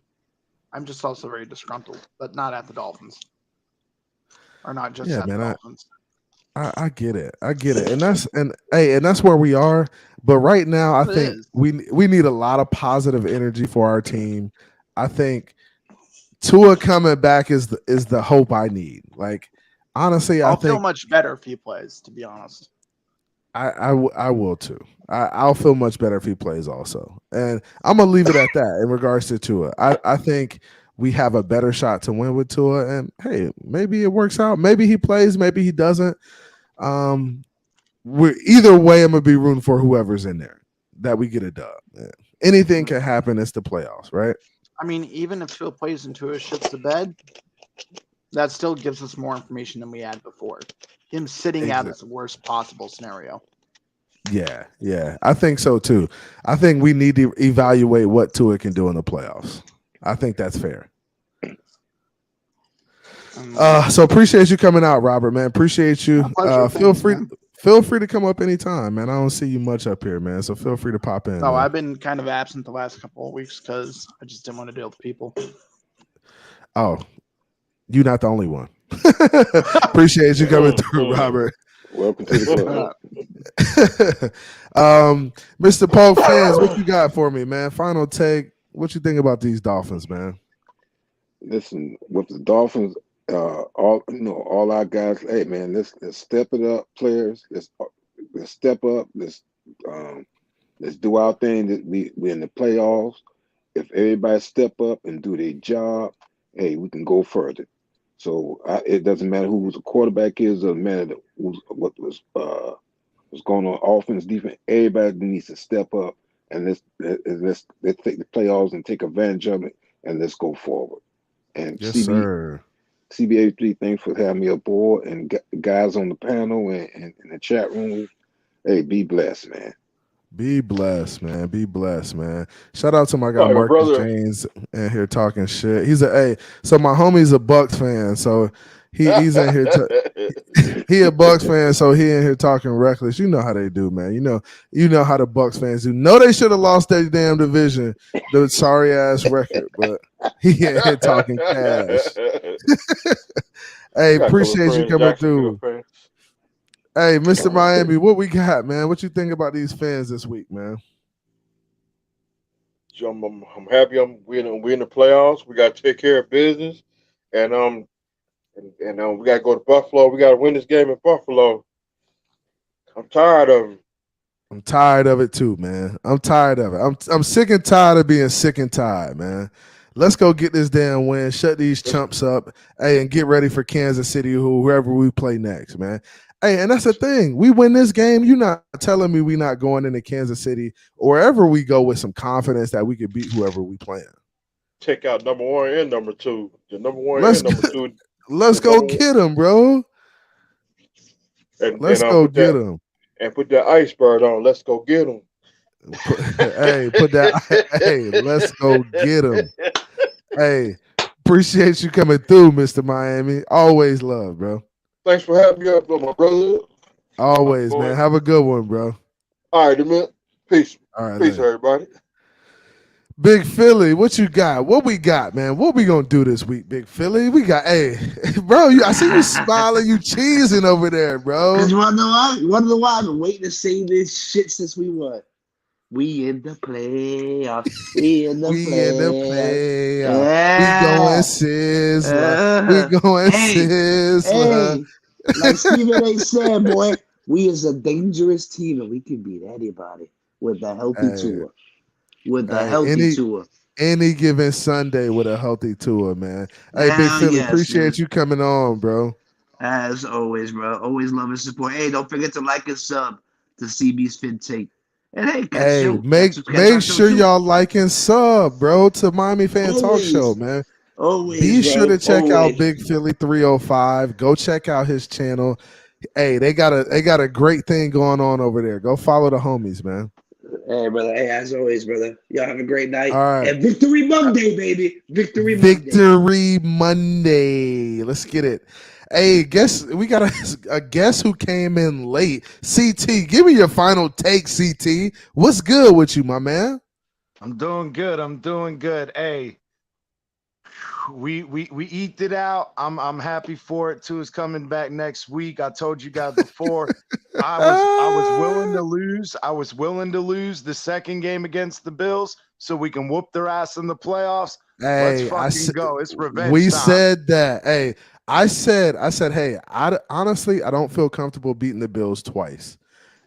I'm just also very disgruntled, but not at the Dolphins. Or not just at the Dolphins. I get it. And that's where we are. But right now, I think we need a lot of positive energy for our team. I think Tua coming back is the hope I need. Like, honestly, I'll feel much better if he plays, to be honest. I will too. I'll feel much better if he plays also. And I'm going to leave it at that in regards to Tua. I think we have a better shot to win with Tua. And, hey, maybe it works out. Maybe he plays. Maybe he doesn't. Either way, I'm going to be rooting for whoever's in there that we get a dub. Man. Anything can happen. It's the playoffs, right? I mean, even if Tua plays and Tua shits the bed, that still gives us more information than we had before. Him sitting out is the worst possible scenario. Yeah. I think so too. I think we need to evaluate what Tua can do in the playoffs. I think that's fair. So appreciate you coming out, Robert, man. Appreciate you. Feel free to come up anytime, man. I don't see you much up here, man. So feel free to pop in. No, I've been kind of absent the last couple of weeks because I just didn't want to deal with people. Oh, you're not the only one. Appreciate you coming through, Robert. Welcome to the club. Mr. Polk fans, what you got for me, man? Final take. What you think about these Dolphins, man? Listen, with the Dolphins, all our guys, hey man, let's step it up, players. Let's step up. Let's do our thing. We're in the playoffs. If everybody step up and do their job, hey, we can go further. So it doesn't matter who the quarterback is, doesn't matter what was going on offense, defense. Everybody needs to step up and let's take the playoffs and take advantage of it, and let's go forward. And yes, sir. CBA3, thanks for having me aboard, and guys on the panel and in the chat room. Hey, be blessed, man. Be blessed, man. Be blessed, man. Shout out to my guy Marcus James in here talking shit. So my homie's a Bucks fan, so he's in here. He a Bucks fan, so he in here talking reckless. You know how they do, man. You know how the Bucks fans do. No, they should have lost their damn division, the sorry ass record, but he in here talking cash. Hey, appreciate you coming through. Hey, Mr. Miami, what we got, man? What you think about these fans this week, man? I'm happy. We're in the playoffs. We got to take care of business, and we got to go to Buffalo. We got to win this game in Buffalo. I'm tired of them. I'm tired of it too, man. I'm tired of it. I'm sick and tired of being sick and tired, man. Let's go get this damn win. Shut these chumps up, hey, and get ready for Kansas City, whoever we play next, man. Hey, and that's the thing. We win this game. You're not telling me we're not going into Kansas City or wherever we go with some confidence that we could beat whoever we playing. Take out number 1 and number 2. The number 1 and number 2. Let's go get them, bro. Let's go get them. And put that iceberg on. Let's go get them. Hey, let's go get them. Hey, appreciate you coming through, Mr. Miami. Always love, bro. Thanks for having me up, my brother. Always, man. Have a good one, bro. All right, man. Peace. All right, peace, everybody. Big Philly, what you got? What we got, man? What we gonna do this week, Big Philly? We got, hey, bro. I see you smiling, you cheesing over there, bro. Cause you wanna know why? You wanna know why? I've been waiting to say this shit since we won. We in the playoffs. We in the playoffs. Yeah. We going sizzler. We going sizzler. Hey, like Stephen A. said, boy, we is a dangerous team and we can beat anybody with a healthy tour. With a healthy tour. Any given Sunday with a healthy tour, man. Hey, Big Philly, appreciate you coming on, bro. As always, bro. Always love and support. Hey, don't forget to like and sub to CB's Fin Take. And hey, make sure y'all like and sub, bro, to Miami Fan Talk Show, man. Always. Be sure to check out Big Philly 305. Go check out his channel. Hey, they got a great thing going on over there. Go follow the homies, man. Hey, brother. Hey, as always, brother. Y'all have a great night. All right. And Victory Monday, baby. Victory Monday. Let's get it. Hey, we got a guest who came in late. CT, give me your final take, CT. What's good with you, my man? I'm doing good. Hey, we eked it out. I'm happy for it. Tua's coming back next week. I told you guys before. I was willing to lose. I was willing to lose the second game against the Bills so we can whoop their ass in the playoffs. Hey, let's fucking go. It's revenge We time. said that. Hey, I said, hey, honestly, I don't feel comfortable beating the Bills twice.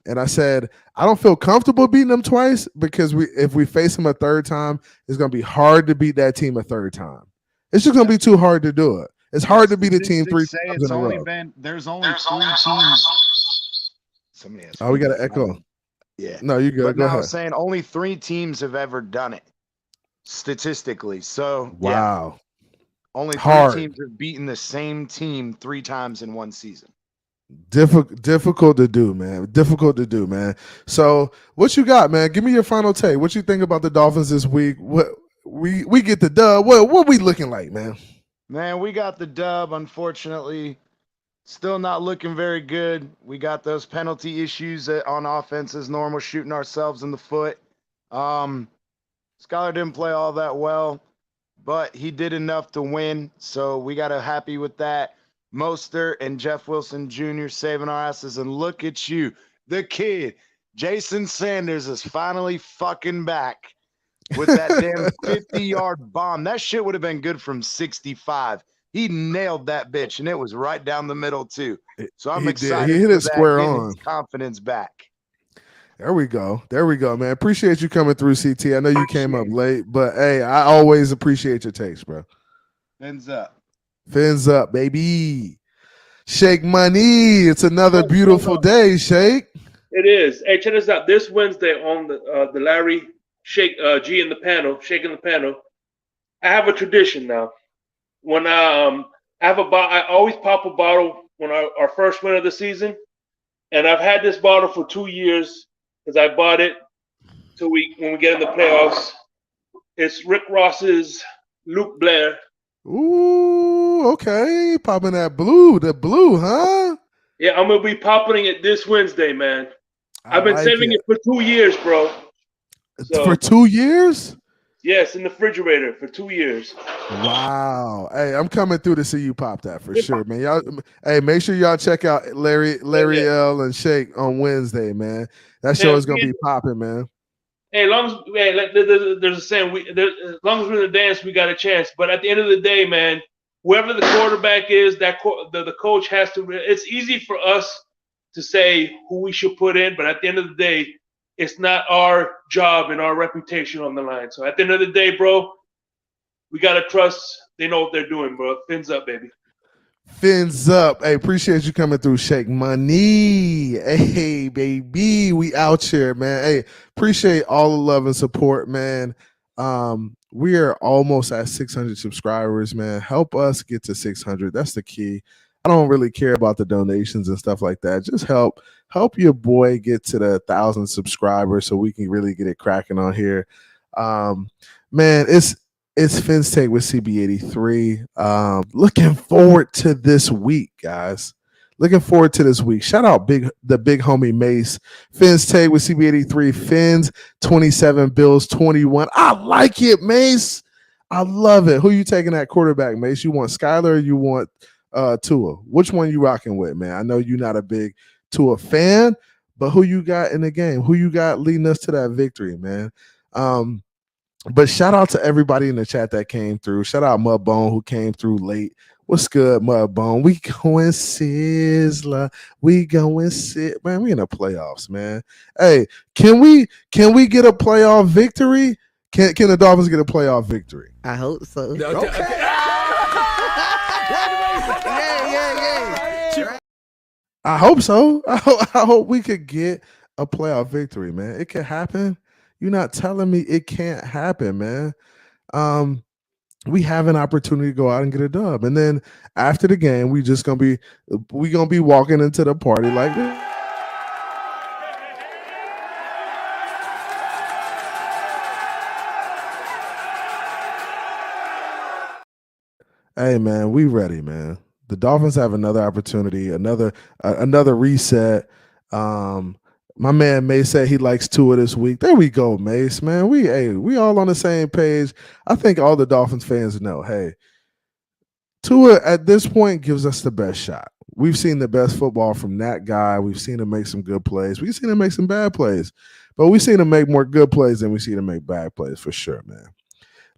And I said, I don't feel comfortable beating them twice because if we face them a third time, it's going to be hard to beat that team a third time. It's just going to be too hard to do it. It's hard to beat a team three times in a row. There's only three teams. Somebody has we got an echo. Yeah. No, you good. Go ahead. I was saying only 3 teams have ever done it statistically. So, wow. Yeah, only 3 teams have beaten the same team 3 times in one season. Difficult to do, man. Difficult to do, man. So, what you got, man? Give me your final take. What you think about the Dolphins this week? What we get the dub. What we looking like, man? Man, we got the dub. Unfortunately, still not looking very good. We got those penalty issues on offense as normal, shooting ourselves in the foot. Skylar didn't play all that well, but he did enough to win, so we got to happy with that. Mostert and Jeff Wilson Jr. saving our asses, and look at you, the kid, Jason Sanders is finally fucking back with that damn 50-yard bomb. That shit would have been good from 65. He nailed that bitch, and it was right down the middle too. So I'm excited. He hit it square on. His confidence back. There we go, man. Appreciate you coming through, CT. I know you came up late, but hey, I always appreciate your takes, bro. Fins up. Fins up, baby. Shake money. It's another beautiful day, Shake. It is. Hey, check this out. This Wednesday on the Larry Shake G in the panel, shaking the panel. I have a tradition now. When I always pop a bottle when our first win of the season, and I've had this bottle for 2 years because I bought it when we get in the playoffs. It's Rick Ross's Luke Blair. Ooh, okay. Popping that blue. The blue, huh? Yeah, I'm gonna be popping it this Wednesday, man. I've been saving it for 2 years, bro. So, for 2 years? Yes, in the refrigerator for 2 years. Wow. Hey, I'm coming through to see you pop that for sure, man. Y'all, hey, make sure y'all check out Larry L and Shake on Wednesday, man. That show is gonna be popping, man. Hey, as long as there's a saying, as long as we're in the dance, we got a chance. But at the end of the day, man, whoever the quarterback is, the coach has to. It's easy for us to say who we should put in, but at the end of the day, it's not our job and our reputation on the line. So at the end of the day, bro, we gotta trust they know what they're doing, bro. Fins up, baby. Fins up. Hey, appreciate you coming through, Shake Money. Hey, baby, we out here, man. Hey, appreciate all the love and support, man. We are almost at 600 subscribers, man. Help us get to 600. That's the key. I don't really care about the donations and stuff like that. Just help your boy get to the 1,000 subscribers so we can really get it cracking on here. Man, it's Fins Take with CB83. Looking forward to this week, guys. Looking forward to this week. Shout out the big homie Mace. Fins Take with CB83. Fins 27, Bills 21. I like it, Mace. I love it. Who you taking at quarterback, Mace? You want Skylar or you want Tua? Which one you rocking with, man? I know you're not a big Tua fan, but who you got in the game? Who you got leading us to that victory, man? But shout out to everybody in the chat that came through. Shout out Mudbone who came through late. What's good, Mudbone? We going Sizzler. We going sit. Man, we in the playoffs, man. Hey, can we get a playoff victory? Can the Dolphins get a playoff victory? I hope so. Okay. I hope so. I hope we could get a playoff victory, man. It can happen. You're not telling me it can't happen, man. We have an opportunity to go out and get a dub, and then after the game, we gonna be walking into the party like this. Hey, man, we ready, man. The Dolphins have another opportunity, another reset. My man Mace said he likes Tua this week. There we go, Mace, man. We all on the same page. I think all the Dolphins fans know, hey, Tua at this point gives us the best shot. We've seen the best football from that guy. We've seen him make some good plays. We've seen him make some bad plays. But we've seen him make more good plays than we've seen him make bad plays for sure, man.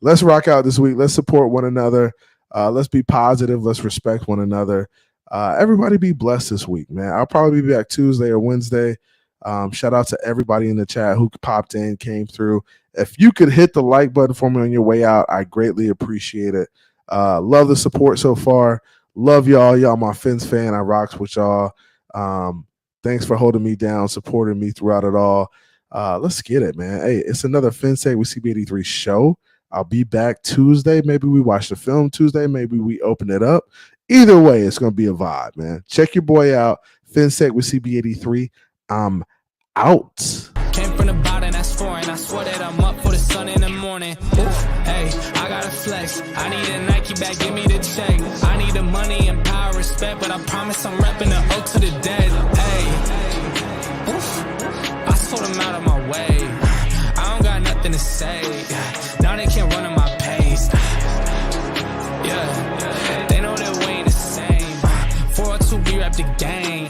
Let's rock out this week. Let's support one another. Let's be positive. Let's respect one another. Everybody be blessed this week, man. I'll probably be back Tuesday or Wednesday. Shout out to everybody in the chat who popped in, came through. If you could hit the like button for me on your way out, I greatly appreciate it. Love the support so far. Love y'all. Y'all my Fins fan. I rocks with y'all. Thanks for holding me down, supporting me throughout it all. Let's get it, man. Hey, it's another Fins Take with CB83 show. I'll be back Tuesday. Maybe we watch the film Tuesday. Maybe we open it up. Either way, it's going to be a vibe, man. Check your boy out. Fins Take with CB83. I'm out. Came from the bottom, that's foreign. I swear that I'm up for the sun in the morning. Oof, hey, I gotta flex. I need a Nike bag, give me the check. I need the money and power, respect, but I promise I'm repping the oak to the dead. Hey, oof, I sold them out of my way. I don't got nothing to say. Now they can't run at my pace. Yeah, they know that we ain't the same. 402, we rep the game.